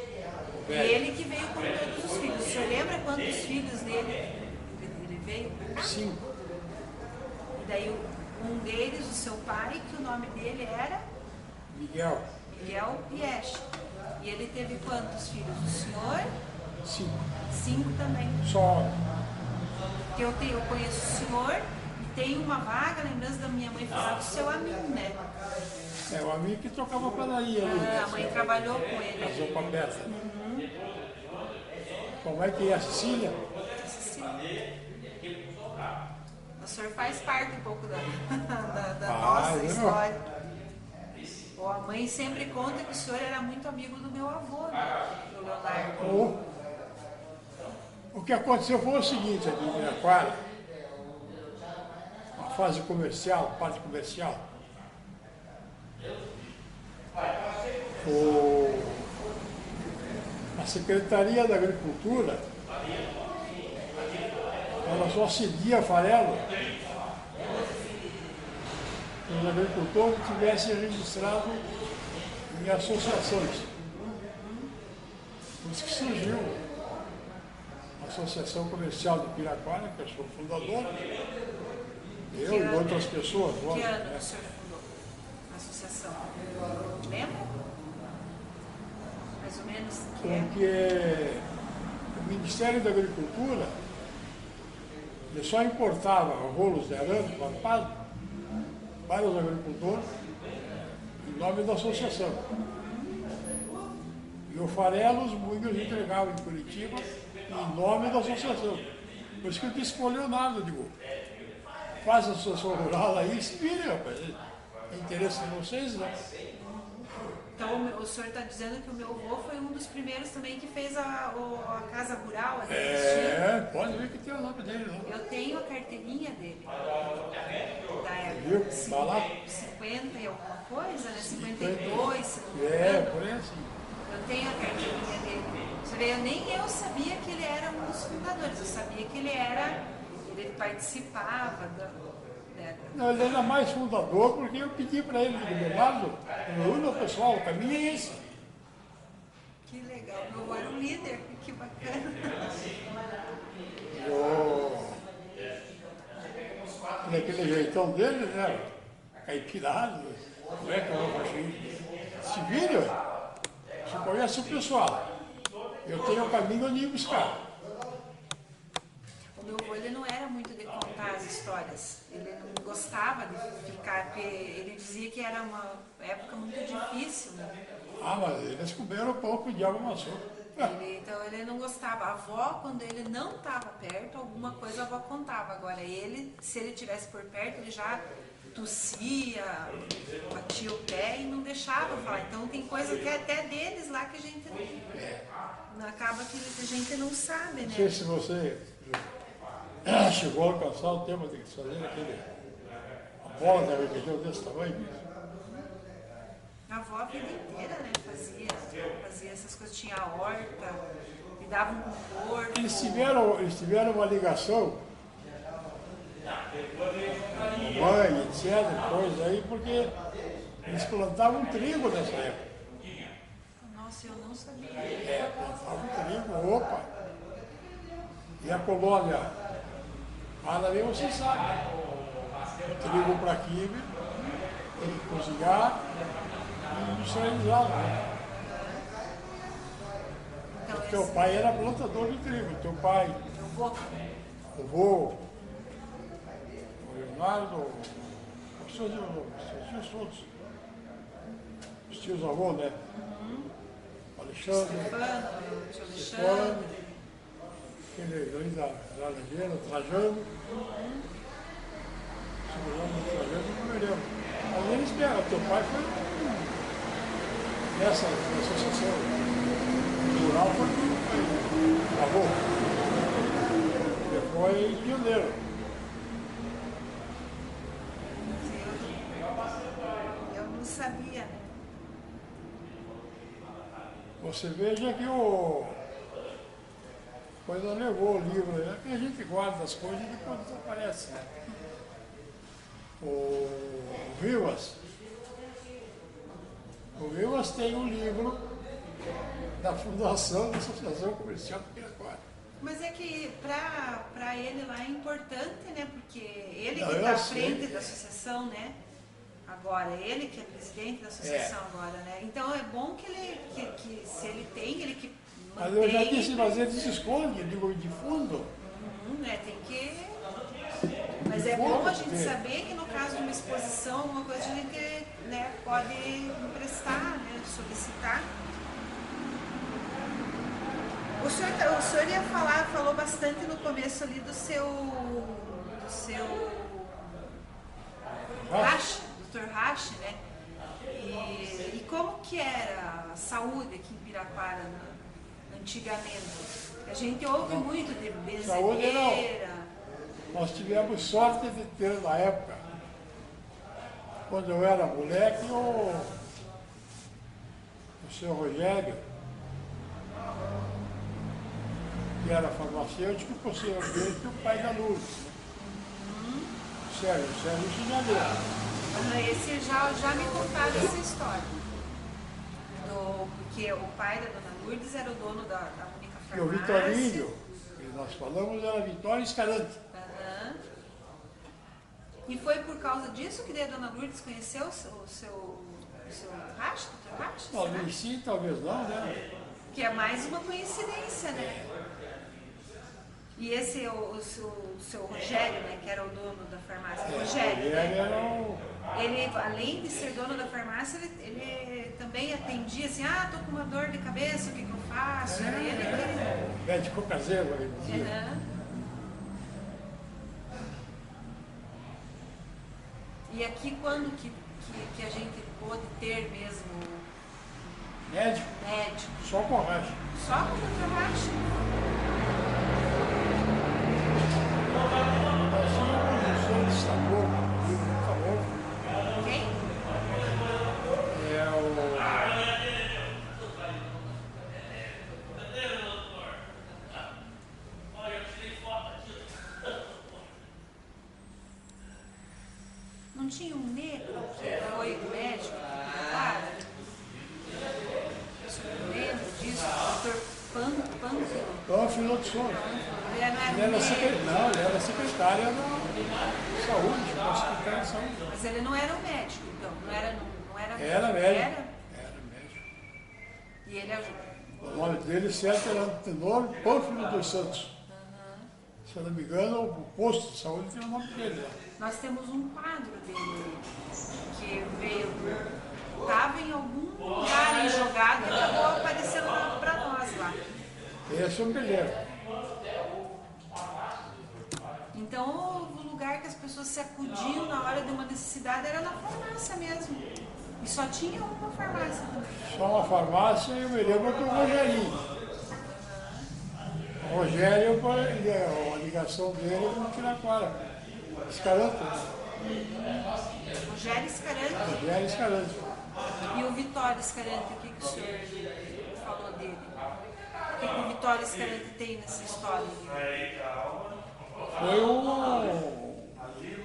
E ele que veio com todos os filhos. O senhor lembra quantos filhos dele ele veio para cá? 5. E daí um deles, o seu pai, que o nome dele era Miguel, Miguel Riesch. E ele teve quantos filhos? O senhor? 5. 5 também. Só. Porque eu conheço o senhor e tem uma vaga lembrança da minha mãe falar do seu amigo, né? É o amigo que tocava padaria ali. Né? A mãe trabalhou com ele. Casou com a Beta. Como é que é a Cecília? O senhor faz parte um pouco da Ah, nossa não. história. Bom, a mãe sempre conta que o senhor era muito amigo do meu avô, né? Do Leonardo. O que aconteceu foi o seguinte, aqui em Viraquara, a fase comercial, parte comercial, a Secretaria da Agricultura, ela só cedia farelo que os agricultores tivessem registrado em associações. Por isso que surgiu a Associação Comercial de Piraquara, que eu sou fundador, eu e outras pessoas. Que lógico, ano né? o senhor fundou a associação? Lembra? Mais ou menos que é? Porque o Ministério da Agricultura ele só importava rolos de arame plantado para os agricultores em nome da associação. E o farelo os moinhos entregavam em Curitiba em nome da associação. Por isso que eu disse para o Leonardo, digo, faz a associação rural aí e se vire, rapaz. É interesse de vocês, né? Então o senhor está dizendo que o meu avô foi um dos primeiros também que fez a casa rural aqui. Pode ver que tem o nome dele lá. Eu tenho a carteirinha dele. Da Viu? época. Tá lá? 50 e alguma coisa, né? 52, se não me É, engano. por aí assim. Eu tenho a carteirinha dele. Você vê, nem eu sabia que ele era um dos fundadores. Eu sabia que ele participava da Não, ele era mais fundador porque eu pedi para ele, do Leonardo, o pessoal, o caminho é esse. Que legal, meu avô era um líder, que bacana. Daquele jeitão dele, né? Caipirado, não é que eu achei. Se vira, você conhece o pessoal. Eu tenho o caminho onde ir buscar. O meu avô ele não era muito de contar as histórias. Ele não gostava de ficar, porque ele dizia que era uma época muito difícil, né? Ah, mas eles comeram pouco de água maçã. Então ele não gostava. A avó, quando ele não estava perto, alguma coisa a avó contava. Agora ele, se ele estivesse por perto, ele já tossia, batia o pé e não deixava falar. Então tem coisa que é até deles lá que a gente acaba que a gente não sabe, Não né? sei se você chegou a alcançar o tema de fazer a bola da religião desse tamanho. A avó a vida inteira, né? Fazia essas coisas, tinha a horta, lidavam com o porco. Eles tiveram uma ligação com mãe, etc, coisa aí, porque eles plantavam trigo nessa época. Nossa, eu não sabia. Plantavam trigo, opa! E a colônia árabe, você sabe. Trigo para quibe, tem que cozinhar e industrializar, né? Então, Teu pai era plantador de trigo, teu pai, eu vou. o vô, o Leonardo, os seus tios todos, os tios avô, né? Alexandre, Stefano, tio Stefano, Alexandre. aquele ali da Laranjeira, Trajano, segurando o Trajano, não me lembro. Mas eles vieram, teu pai foi nessa associação rural, foi avô. Ele foi pioneiro. Eu não sabia, né? Você veja que o coisa levou o livro, né? Que a gente guarda as coisas e depois desaparece. Né? O Rivas tem um livro da Fundação da Associação Comercial de Piraquara. Mas é que para ele lá é importante, né? Porque ele Não, que eu está à sei. frente da associação, né? Agora, ele que é presidente da associação agora, né? Então é bom que ele, que se ele tem, ele que Mas eu já mantém, disse, mas eles escondem, eu digo, de fundo. né? Tem que... Mas é bom a gente importante saber que no caso de uma exposição, alguma coisa a gente, né, pode emprestar, né, solicitar. O senhor ia falar, falou bastante no começo ali do seu Rache, Dr. Rache, né? E como que era a saúde aqui em Piraquara antigamente? A gente ouve muito de Saúde benzedeira. Nós tivemos sorte de ter na época, quando eu era moleque, o seu Rogério, que era farmacêutico, por ser o pai da Lourdes. Sérgio Chinaleiro. Esse já me contaram essa história. Porque o pai da Dona Lourdes era o dono da única farmácia. E o Vitorinho, que nós falamos, era Vitório Escalante. Aham. E foi por causa disso que a Dona Lourdes conheceu o seu Rache, Dr. Rache? Talvez sim, talvez não, né? Que é mais uma coincidência, né? E esse, o seu Rogério, né, que era o dono da farmácia, Rogério, né? Ele, além de ser dono da farmácia, ele também atendia assim, tô com uma dor de cabeça, o que eu faço? Médico caseiro, ele dizia. Uhum. E aqui quando que a gente pôde ter mesmo Médico? Médico? Só com Rache. Só com o Dr. Rache? Nós tínhamos um senhor de sabor, muito famoso. Quem? É o... Não tinha um negro que foi médico? Claro. Eu lembro disso, o Dr. Pânfilo. Pânfilo de Souza. Ele era secretário da saúde, secretário de saúde. Mas ele não era um médico, então? Não era Era médico. Era médico. E ele ajudou. O nome dele certo era Antenor Pânfilo dos Santos. Se eu não me engano, o posto de saúde tem o nome dele lá. Nós temos um quadro dele que veio, estava em algum lugar aí jogado e acabou aparecendo para nós lá. Esse eu me lembro. Então o lugar que as pessoas se acudiam na hora de uma necessidade era na farmácia mesmo. E só tinha uma farmácia também. Só uma farmácia e eu me lembro do Rogerinho. O Rogério, a ligação dele é com Piraquara. Escalante. Rogério Escarante. Rogério Escalante. E o Vitório Escarante, o que o senhor falou dele? O que o Vitório Escarante tem nessa história?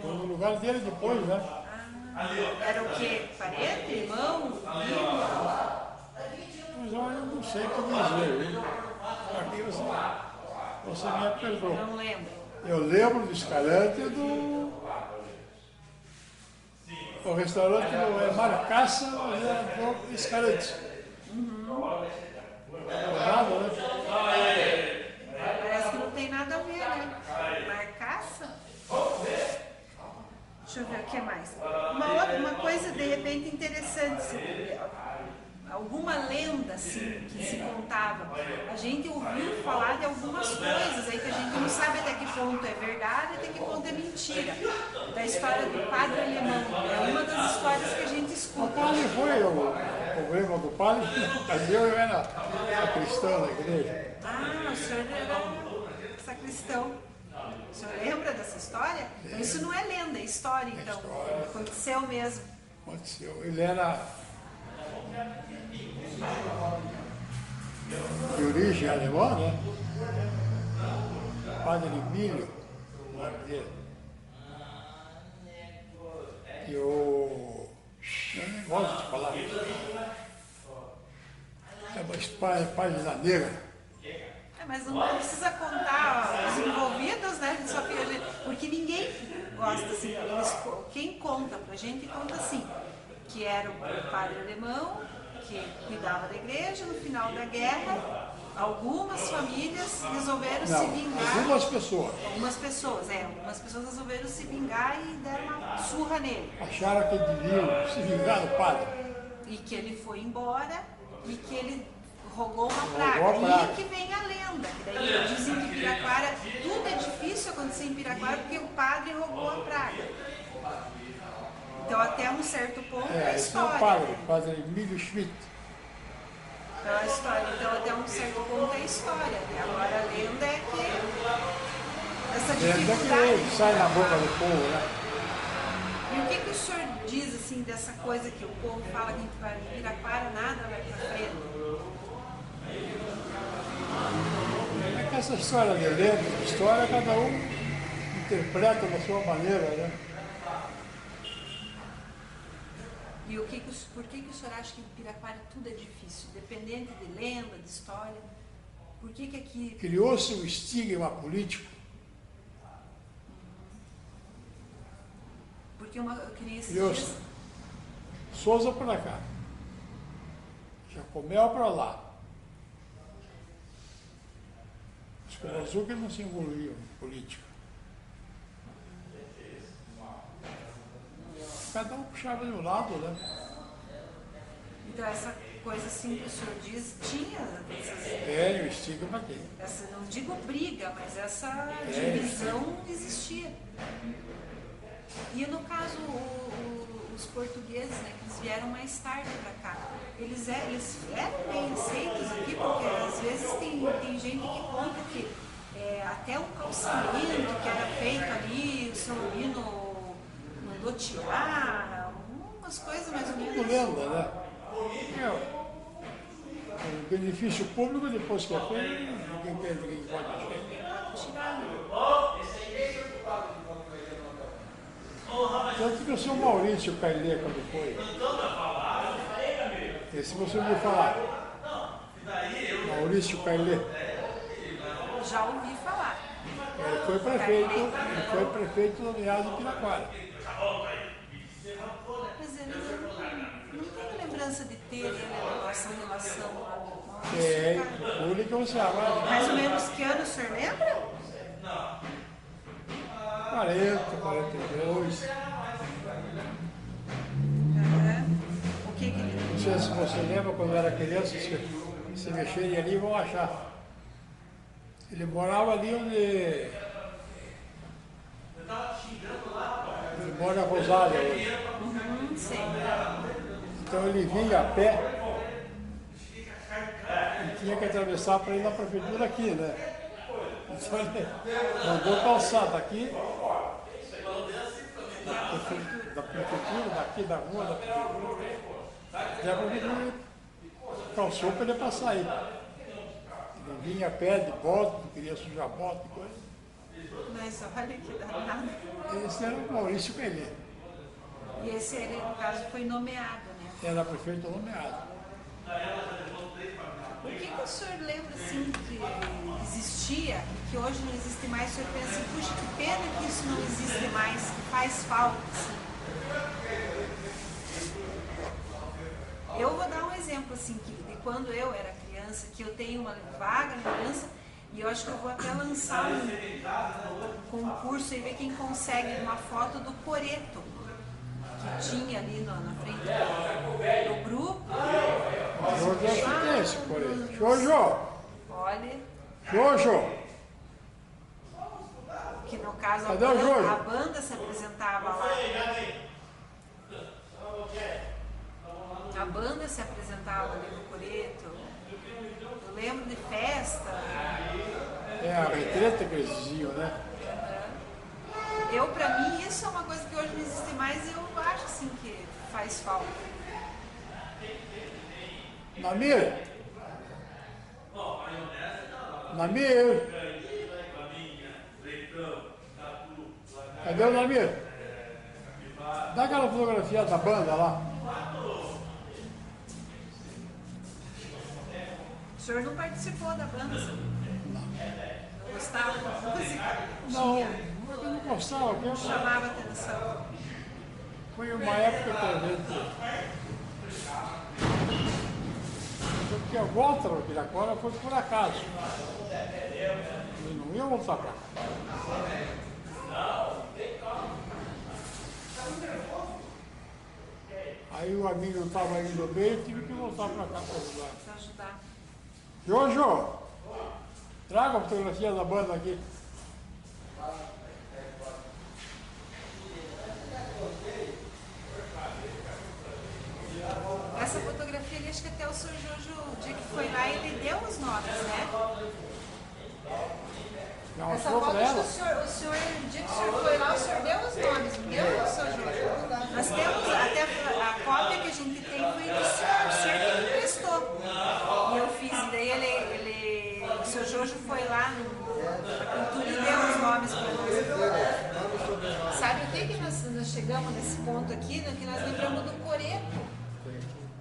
Foi no lugar dele depois, né? Era o quê? Parente? Irmão? Primo? Mas eu não sei o que dizer. Aqui você me perdoa. Não lembro. Eu lembro do Escalante o restaurante é Marcaça, mas é do Escalante. Nada, né? Parece que não tem nada a ver, né? Marcaça? Deixa eu ver o que mais. Uma coisa, de repente, interessante. Alguma lenda assim, que se contava. A gente ouviu falar de algumas coisas aí que a gente não sabe até que ponto é verdade e até que ponto é mentira. Da história do padre alemão. É uma das histórias que a gente O escuta. padre foi o problema do padre, mas eu era cristão na igreja. O senhor era sacristão. O senhor lembra dessa história? Então, isso não é lenda, é história, então. Aconteceu mesmo. Aconteceu. Ele era de origem alemã, né? Padre Emílio, o nome dele. E eu nem gosto de falar isso. É uma página negra. Mas não precisa contar os envolvidos, né? Só que porque ninguém gosta assim. Quem conta pra gente conta assim, que era o padre alemão, que cuidava da igreja, no final da guerra, Algumas famílias resolveram se Não, vingar. algumas pessoas Algumas pessoas resolveram se vingar e deram uma surra nele. acharam que deviam se vingar do padre. E que ele foi embora e que ele rogou uma Rogou praga. a praga. E que vem a lenda, que daí dizem que Piraquara, tudo é difícil acontecer em Piraquara porque o padre rogou a praga. Então até um certo ponto a Esse é o história. padre Emílio Schmidt. Então, a história. Então até um certo ponto é a história. Né? Agora a lenda é que essa Lenda dificuldade. que sai na boca do povo, né? E o que o senhor diz assim dessa coisa que o povo fala que em Piraquara nada vai pra frente? É que essa história de lenda, de história, cada um interpreta da sua maneira, né? E por que o senhor acha que em Piraquara tudo é difícil? Dependente de lenda, de história? Por que aqui... Criou-se um estigma político. Porque eu queria esses Criou-se dias... Souza para cá, Jacomel para lá. Os Corazucas não se envolviam em política. Cada um puxava de um lado, né? Então essa coisa assim que o senhor diz, tinha essas... É, o estigma tem. Essa, não digo briga, mas essa divisão existia. E no caso, os portugueses, né, que eles vieram mais tarde para cá, eles eram bem aceitos aqui, porque às vezes tem gente que conta que até o calçamento que era feito ali, o São Lino mandou tirar, umas coisas mais ou menos. Tudo lenda, né? O benefício público, depois que é feito, ninguém pode Tirar. Tanto que o seu Maurício Cailê, quando foi, esse você ouviu falar, Maurício Cailê, Já ouvi falar. ele foi prefeito nomeado de Piraquara. Mas ele não tenho lembrança de ter ele essa relação lá. É, pública você abre Mais ou menos que ano o senhor lembra? 40, 42. O que ele... Não sei se você lembra quando era criança, se mexerem ali vão achar. Ele morava ali onde. Ele mora na Rosália hoje. Sei. Então ele vinha a pé e tinha que atravessar para ir na prefeitura aqui, né? Então ele mandou calçar daqui, da prefeitura, daqui da rua, da prefeitura, e a prefeitura calçou para ele passar aí. Ele vinha a pé de bota, não queria sujar bota e coisa. Mas olha que danado. Esse era o Maurício Cailê, E esse, ele, no caso, foi nomeado, né? era prefeito nomeado. O que o senhor lembra, assim, que existia e que hoje não existe mais? O senhor pensa assim, puxa, que pena que isso não existe mais, que faz falta, assim. Eu vou dar um exemplo, assim, de quando eu era criança, que eu tenho uma vaga lembrança, e eu acho que eu vou até lançar um concurso e ver quem consegue uma foto do coreto que tinha ali na frente do grupo. Jojo acho que tem esse por aí. Jojo! Olha, Jojo! que no caso Cadê o Jojo? a banda se apresentava lá. A banda se apresentava ali no coreto. Eu lembro de festa. É a retreta que eles diziam, né? Pra mim, isso é uma coisa que hoje não existe mais e eu acho assim que faz falta. Namir! Namir! Cadê o Namir? Dá aquela fotografia da banda lá. O senhor não participou da banda? Não gostava da música? Não, eu não gostava. Não chamava atenção. Foi uma época que a gente Porque a volta ao Piracora foi por acaso. Eu não ia voltar para cá. Aí o amigo estava indo bem e tive que voltar para cá para ajudar. Para ajudar. Jojo, traga a fotografia da banda aqui. Essa fotografia ali, acho que até o Sr. Jojo, o dia que foi lá, ele deu os nomes, né? Não, Essa achou foto, para acho que ela. o senhor, o dia que o senhor foi lá, o senhor deu os nomes, não deu, Sr. Jojo? Nós temos até a cópia que a gente tem foi do senhor, o senhor que me emprestou. E eu fiz, e daí o Sr. Jojo foi lá na cultura e deu os nomes para nós. Sabe o que nós chegamos nesse ponto aqui, né, que nós lembramos do coreto.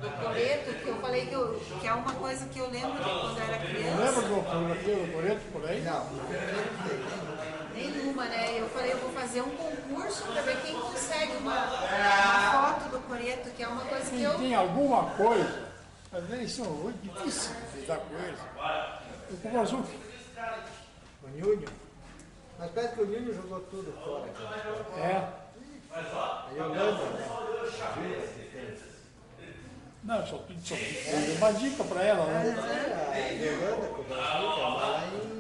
Do coreto, que eu falei que é uma coisa que eu lembro de quando eu era criança. Lembra do fotografia do coreto por aí? Não, Nenhuma, né? Eu falei, eu vou fazer um concurso para ver quem consegue uma foto do coreto, que é uma coisa que eu... Tem alguma coisa, mas eles são muito difíceis de lidar com eles. O Kumazuki, o Nhunho. Mas parece que o Nhunho jogou tudo fora. Cara. é. A Yolanda, né? Não, só dei uma dica para ela, né? A Yolanda, com o Brasil, lá em...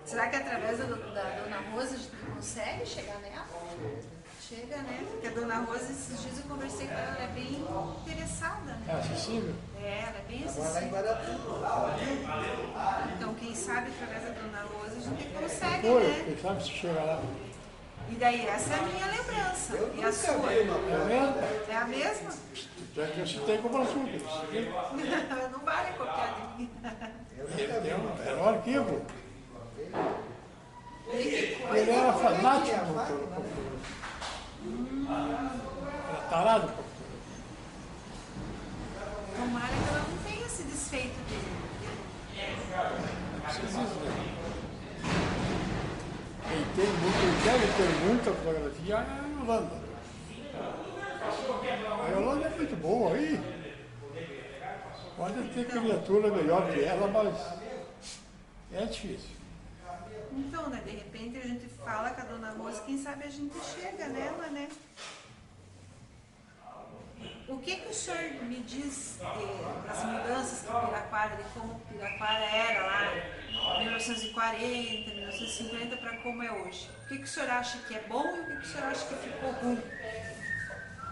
Será que através da Dona Rosa a gente consegue chegar nela? Chega, né? Porque a Dona Rosa, esses dias eu conversei com ela, ela é bem interessada, né? É acessível. É, ela é bem Agora lá em acessível. Guaratuba. Então, quem sabe através da Dona Rosa a gente consegue, Foi, né? quem sabe se chega lá. E daí, essa é a minha lembrança. Eu E a nunca sua? vi uma É coisa. mesmo? É a mesma? Já que eu citei com o Kumazuki. Não vale copiar de mim. Eu nunca vi Tem uma um, era um arquivo. E que coisa. Ele era coisa. fanático É, por faz, fotografia. Era tarado por fotografia. Tomara que ela não tenha se desfeito dele. Precisa disso, né? Quem deve ter muita fotografia é a Yolanda. A Yolanda é muito boa aí. Pode ter criatura melhor que ela, mas é difícil. Então, né, de repente a gente fala com a Dona Rosa, quem sabe a gente chega nela, né? O que o senhor me diz das mudanças que Piraquara, de como Piraquara era lá em 1940, 1950 para como é hoje? O que o senhor acha que é bom e o que o senhor acha que ficou ruim?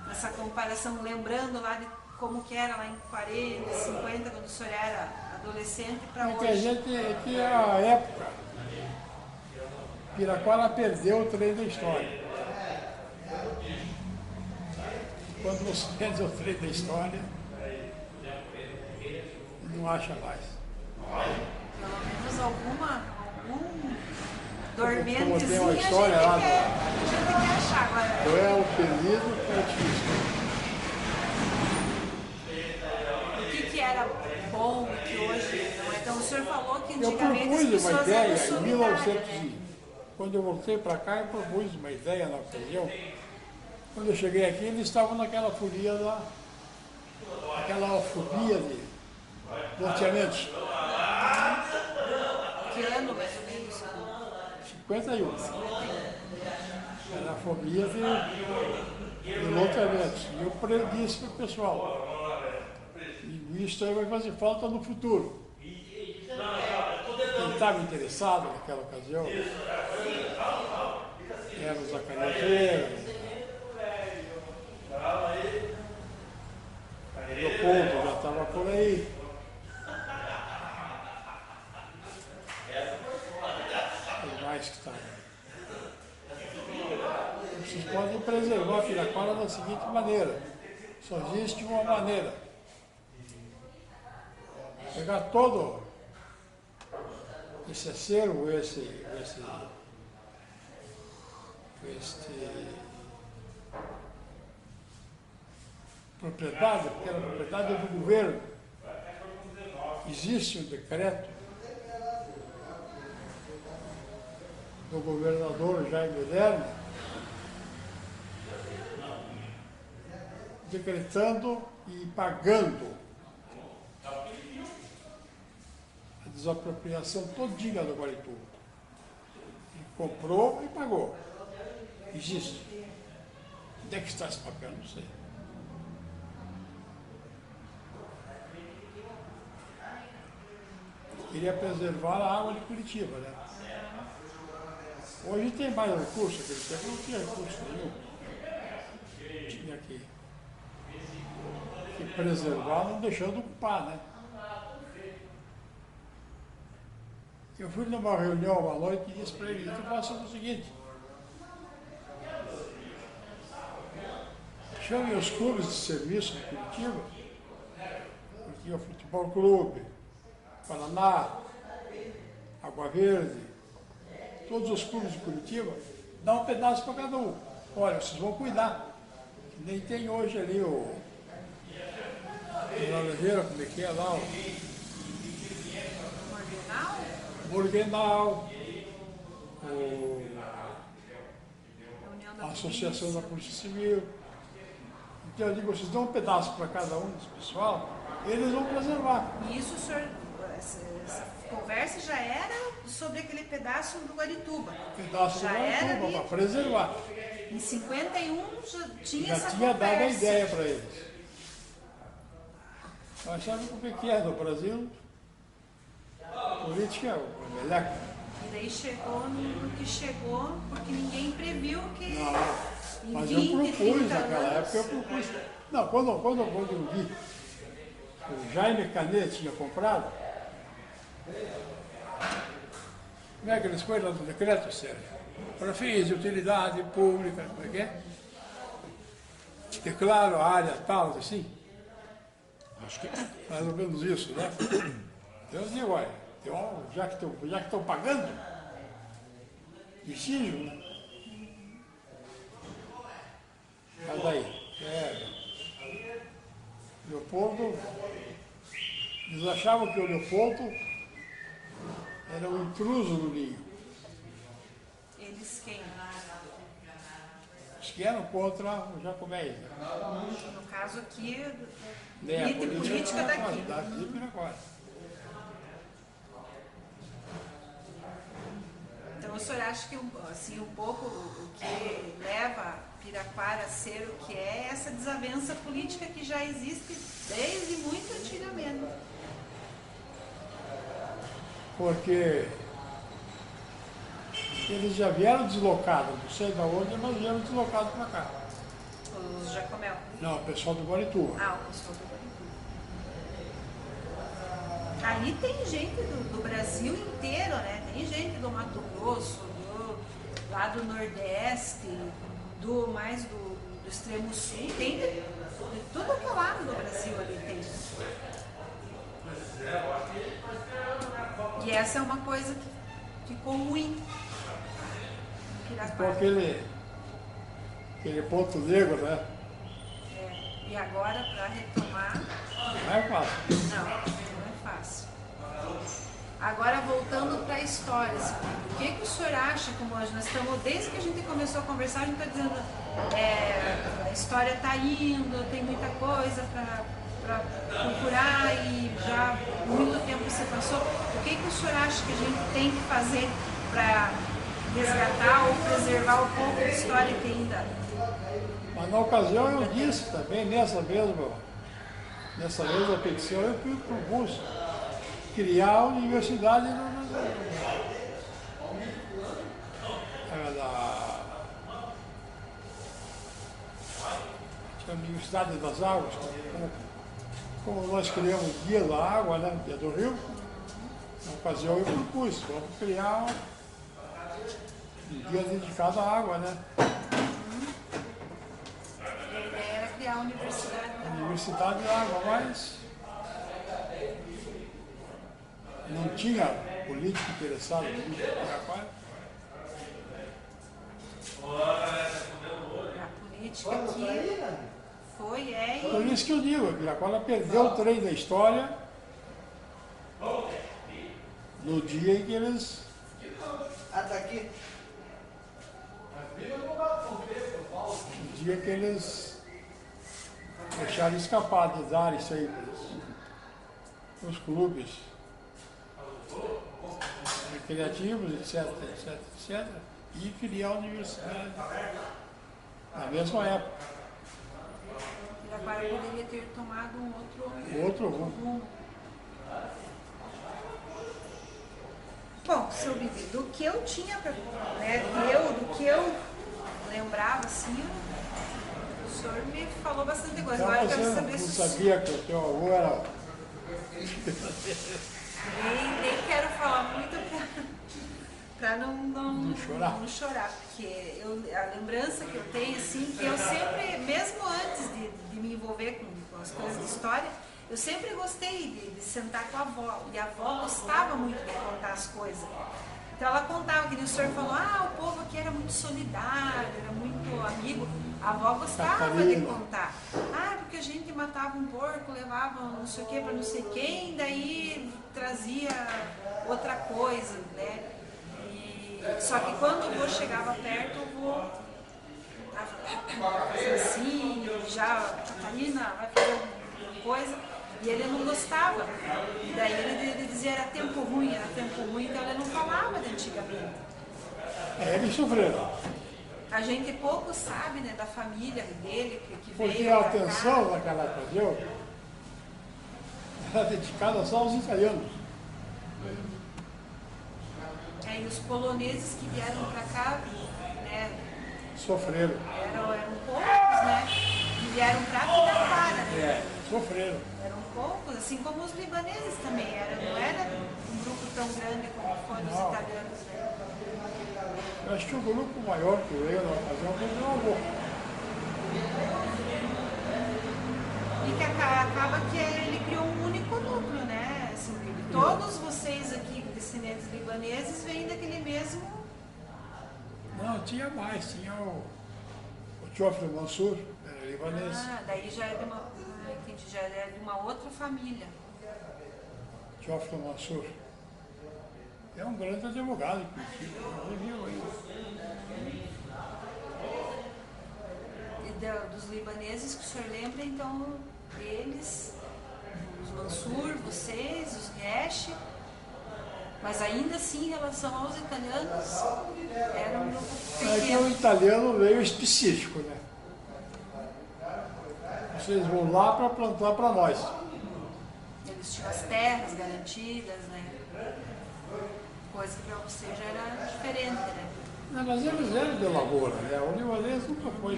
Nessa comparação, lembrando lá de como que era lá em 40, 50, quando o senhor era adolescente, para Porque a hoje. gente, que a época, Piraquara perdeu o trem da história. Quando você perde o trem da história, não acha mais. Pelo menos algum dormentezinho Como tem uma a história lá, gente quer achar agora. Duelo perdido é difícil. O que era bom e que hoje não é? Então o senhor falou que Eu antigamente as propus uma pessoas ideia eram em solidárias, 1900, né? quando eu voltei para cá, eu propus uma ideia na ocasião. Quando eu cheguei aqui, eles estavam naquela folia lá, aquela fobia de loteamentos. Que ano mais ou menos? 51. Era a fobia de loteamentos. E eu disse para o pessoal, e isso aí vai fazer falta no futuro. Quem estava interessado naquela ocasião eram os acarreteiros, o Leopoldo já estava por aí. Quem mais que estava? Vocês podem preservar a Piraquara da seguinte maneira. Só existe uma maneira. Pegar todo esse acervo, propriedade, porque era propriedade do governo. Existe um decreto do governador Jaime Lerner decretando e pagando a desapropriação todinha do Guarituba. Ele comprou e pagou. Existe. Onde é que está esse papel? Não sei. Queria preservar a água de Curitiba, né? Hoje tem mais recurso, aquele tempo não tinha recurso nenhum. Tinha que preservar, não deixando ocupar, né? Eu fui numa reunião uma noite e disse para ele, tu faça o seguinte, chame os clubes de serviço de Curitiba, Curitiba Futebol Clube, Paraná, Água Verde, todos os clubes de Curitiba, dá um pedaço para cada um. Olha, vocês vão cuidar. Que nem tem hoje ali o Laranjeira, como é que é lá? Morgenal, a Associação da Polícia Civil. Então eu digo, vocês dão um pedaço para cada um desse pessoal, eles vão preservar. E isso, senhor, essa conversa já era sobre aquele pedaço do Guarituba. Pedaço já do Guarituba, para preservar. Em 51 já tinha Já essa tinha conversa. dado a ideia para eles. Mas sabe como é que é no Brasil? Política é o melhor. E daí chegou no que chegou, porque ninguém previu que Não, mas em eu 20, propus 30 naquela anos, época, eu propus. Não, quando eu vi que o Jaime Canet tinha comprado, como é que eles foram lá no decreto, Sérgio? Para fins de utilidade pública, como é que é? Declaro a área tal, assim. Acho que é. Mais ou menos isso, né? Eu digo, olha, já que estão pagando, exigem, né? Mas daí, Leopoldo, eles achavam que o Leopoldo era um intruso no ninho. eles quem? Os que eram contra o Jacobés. No caso aqui, Nem a política daqui. daqui de Piracora. Então o senhor acha que assim, um pouco o que leva Piraquara a ser o que é essa desavença política que já existe desde muito antigamente? Porque eles já vieram deslocados, não sei de onde, mas vieram deslocados para cá. Os Jacomel. Não, o pessoal do Guarituba. Ah, o pessoal do Guarituba. Ali tem gente do Brasil inteiro, né? Tem gente do Mato Grosso, lá do Nordeste, do extremo sul, tem de tudo que é lado do Brasil ali tem. E essa é uma coisa que ficou ruim. Ficou aquele ponto negro, né? É, e agora para retomar, Não é fácil. não é fácil. Agora voltando para a história, assim, o que o senhor acha, como nós estamos, desde que a gente começou a conversar, a gente está dizendo, a história está indo, tem muita coisa para procurar e já muito tempo se passou. O que o senhor acha que a gente tem que fazer para resgatar ou preservar o pouco de história que ainda... Mas na ocasião eu disse também, nessa mesma petição, eu propus criar a universidade a Universidade das Águas, como nós criamos o Dia da Água, né, Dia do Rio, na ocasião eu propus, vamos criar um dia dedicado à água, né? A ideia era criar a universidade da Universidade da Água, mas não tinha político interessado nisso. A política aqui foi, Por isso que eu digo, a Piracora perdeu o trem da história no dia em que eles... Ah, tá aqui. No dia que eles deixaram escapar de dar isso aí para os clubes recreativos, etc, etc, etc, e criar a universidade na mesma época. E agora poderia ter tomado um Outro rumo. rumo. Bom, seu Bibi, do que eu tinha, né, do que eu lembrava, assim, o senhor me falou bastante coisa. Então Agora eu você quero saber não se sabia que o teu avô era... nem quero falar muito para não chorar, porque a lembrança que eu tenho, assim, que eu sempre, mesmo antes de me envolver com as coisas de história, eu sempre gostei de sentar com a avó, e a avó gostava muito de contar as coisas. Então ela contava, que o senhor falou, o povo aqui era muito solidário, era muito amigo. A avó gostava de contar. Porque a gente matava um porco, levava não sei o que para não sei quem, daí trazia outra coisa, né? Só que quando o vô chegava perto, o vô fazia assim, já, Catarina, vai fazer alguma coisa, e ele não gostava. E daí ele dizia era tempo ruim, então ele não falava de antigamente. Eles sofreram. A gente pouco sabe, né, da família dele, que Porque veio a pra cá. atenção naquela ocasião era dedicada só aos italianos. E os poloneses que vieram para cá, né, Sofreram. eram poucos, né, e vieram para Pirapara, né? Sofreram. Eram poucos, assim como os libaneses também, não era um grupo tão grande como foram os italianos, né? Eu acho que o grupo maior que veio na ocasião foi o meu avô. E que acaba que ele criou um único núcleo, né? Assim, todos vocês aqui, descendentes libaneses, vêm daquele mesmo... Não, tinha mais, tinha o Chofre Mansur, era libanês. Daí já é de uma... entendi, já é de uma outra família. Chofre Mansur. É um grande advogado que viveu aí. E dos libaneses que o senhor lembra, então, eles, os Mansur, vocês, os Riesch, mas ainda assim, em relação aos italianos, era um grupo É que o pequeno. italiano veio específico, né? Vocês vão lá para plantar para nós. Eles tinham as terras garantidas, né? Coisa que para você já era diferente, né? Não, mas eles eram de lavoura, né? O libanês nunca foi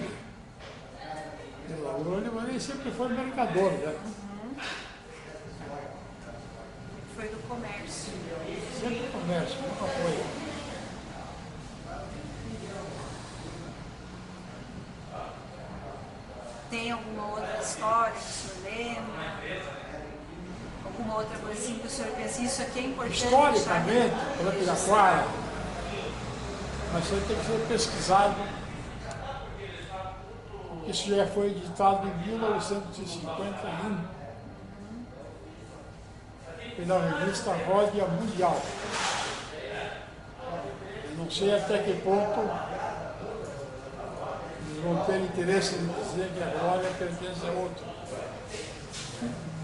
de lavoura. O libanês sempre foi mercador, né? Foi do comércio. Sempre comércio, nunca foi. Tem alguma outra história que o senhor lembra? Alguma outra coisa assim que o senhor pensa, isso aqui é importante? Historicamente, pela Piraquara, mas isso tem que ser pesquisado. Isso já foi editado em 1951 pela revista Ródia Mundial. Eu não sei até que ponto eles vão ter interesse em dizer que a Glória pertence a outro.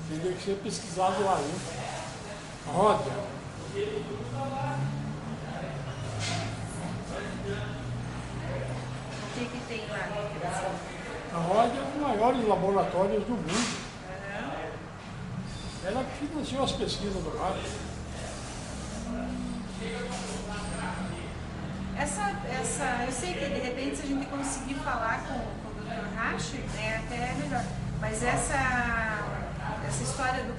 Teria que ser pesquisado lá, viu? Ródia. O que tem lá? A Ródia é um dos maiores laboratórios do mundo. Ela financiou as pesquisas do rádio. Eu sei que de repente se a gente conseguir falar com o Dr. Rasch, né, até é melhor. Mas essa história do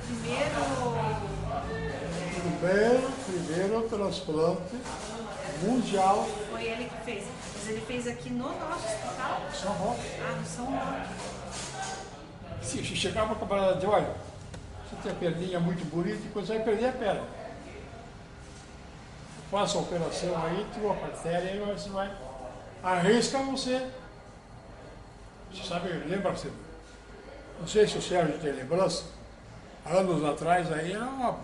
Primeiro transplante mundial. foi ele que fez. Mas ele fez aqui no nosso hospital? São Roque. No São Roque. Se chegava com a parada de olha, você tem a perninha muito bonita e você vai perder a perna. Faça a operação aí, tira a artéria e você vai. Arrisca você. Você sabe, lembra-se? Não sei se o Sérgio tem lembrança. Anos atrás aí era uma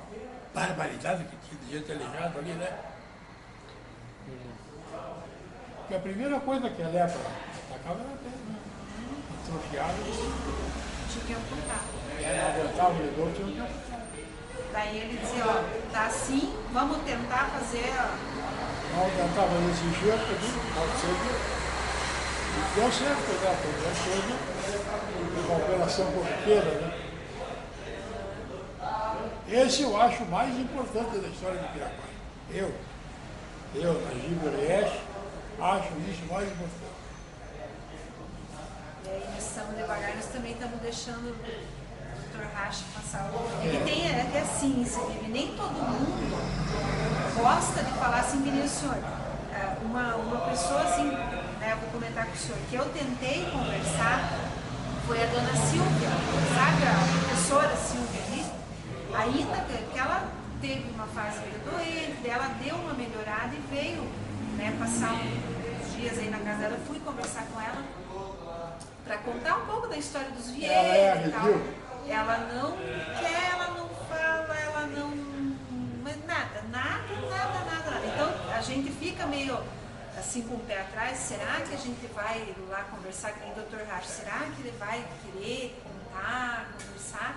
barbaridade que tinha de gente aleijada ali, né? Porque a primeira coisa que a lepra atacava era a perna. Atrofiada. tinha que amputar. Não aguentava o dor, tinha que amputar. Daí ele dizia, ó, tá assim, vamos tentar fazer, ó. Não aguentava desse jeito, pode ser que deu certo, né? Foi uma operação corriqueira, né? Esse eu acho o mais importante da história de Piraquara. Najib Riesch, acho isso mais importante. E aí nós estamos devagar, nós também estamos deixando o Dr. Rasch passar o... Ele tem, é assim, nem todo mundo gosta de falar assim, que nem o senhor. Uma pessoa assim, né, vou comentar com o senhor, que eu tentei conversar, foi a dona Silvia, sabe, a professora Silvia ali, ainda que ela teve uma fase meio doente, ela deu uma melhorada e veio, né, passar uns dias aí na casa dela, fui conversar com ela para contar um pouco da história dos Vieira e tal. Ela não quer, ela não fala, ela não... Mas nada. Então a gente fica meio assim com o pé atrás, será que a gente vai lá conversar com o Dr. Rasch? Será que ele vai querer contar, conversar?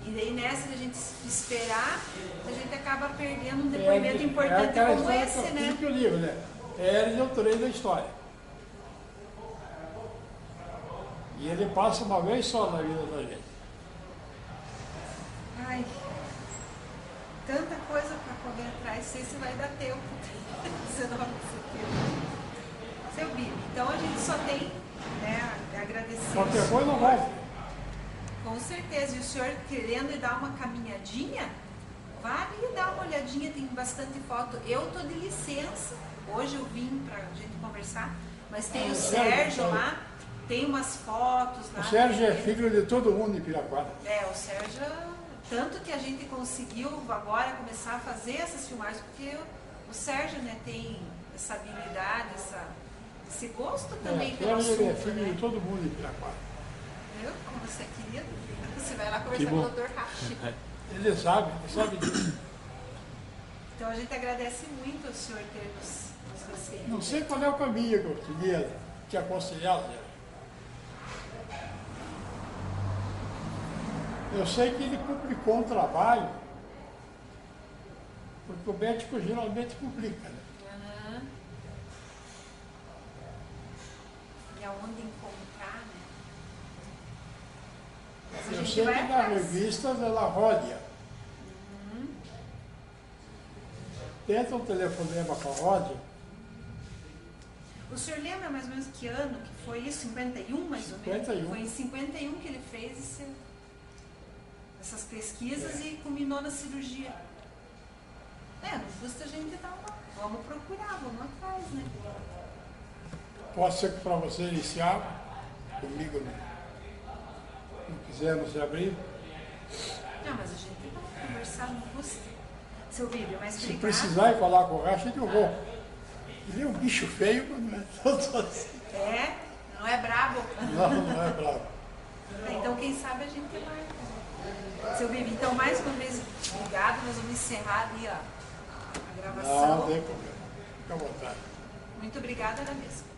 E daí nessa de a gente esperar, a gente acaba perdendo um depoimento importante como esse, né? Que eu digo, né? Ele é o treino da história. E ele passa uma vez só na vida da gente. Ai, tanta coisa para correr atrás, sei se vai dar tempo. Seu Bibi, então a gente só tem, né, a agradecer. Qualquer coisa não vai. Com certeza, e o senhor querendo dar uma caminhadinha, vale dar uma olhadinha, tem bastante foto. Eu tô de licença, hoje eu vim pra gente conversar, mas tem o Sérgio lá, tem umas fotos lá. O Sérgio é filho de todo mundo de Piraquara. O Sérgio, tanto que a gente conseguiu agora começar a fazer essas filmagens, porque o Sérgio, né, tem essa habilidade, esse gosto também pelo assunto, ele é filho, né, de todo mundo de Piraquara. Viu? Como você é querido. Você vai lá conversar com o Dr. Rasch. Ele sabe disso. Então a gente agradece muito ao senhor ter nos recebido. Não sei qual é o caminho que eu queria te aconselhar, né? Eu sei que ele publicou um trabalho, porque o médico geralmente publica, né? E aonde encontrar, né? Eu sei que na revista ela roda. Tenta um telefonema com a Ródia. O senhor lembra mais ou menos que ano que foi isso? 51 mais ou menos? 51. Foi em 51 que ele fez essas pesquisas e culminou na cirurgia. Não custa a gente dar uma... Vamos procurar, vamos atrás, né? Pode ser que para você iniciar, comigo não quisermos se abrir. Não, mas a gente vai conversar, não custa. Seu Bíblia, mas se precisar ir falar com o Racha, eu vou. Ele é um bicho feio, mas não é tanto assim. Não é brabo? Não é brabo. Então, quem sabe a gente marca. Seu Bíblia, então, mais uma vez, obrigado. Nós vamos encerrar ali a gravação. Não tem problema. Fica à vontade. Muito obrigada, era mesmo.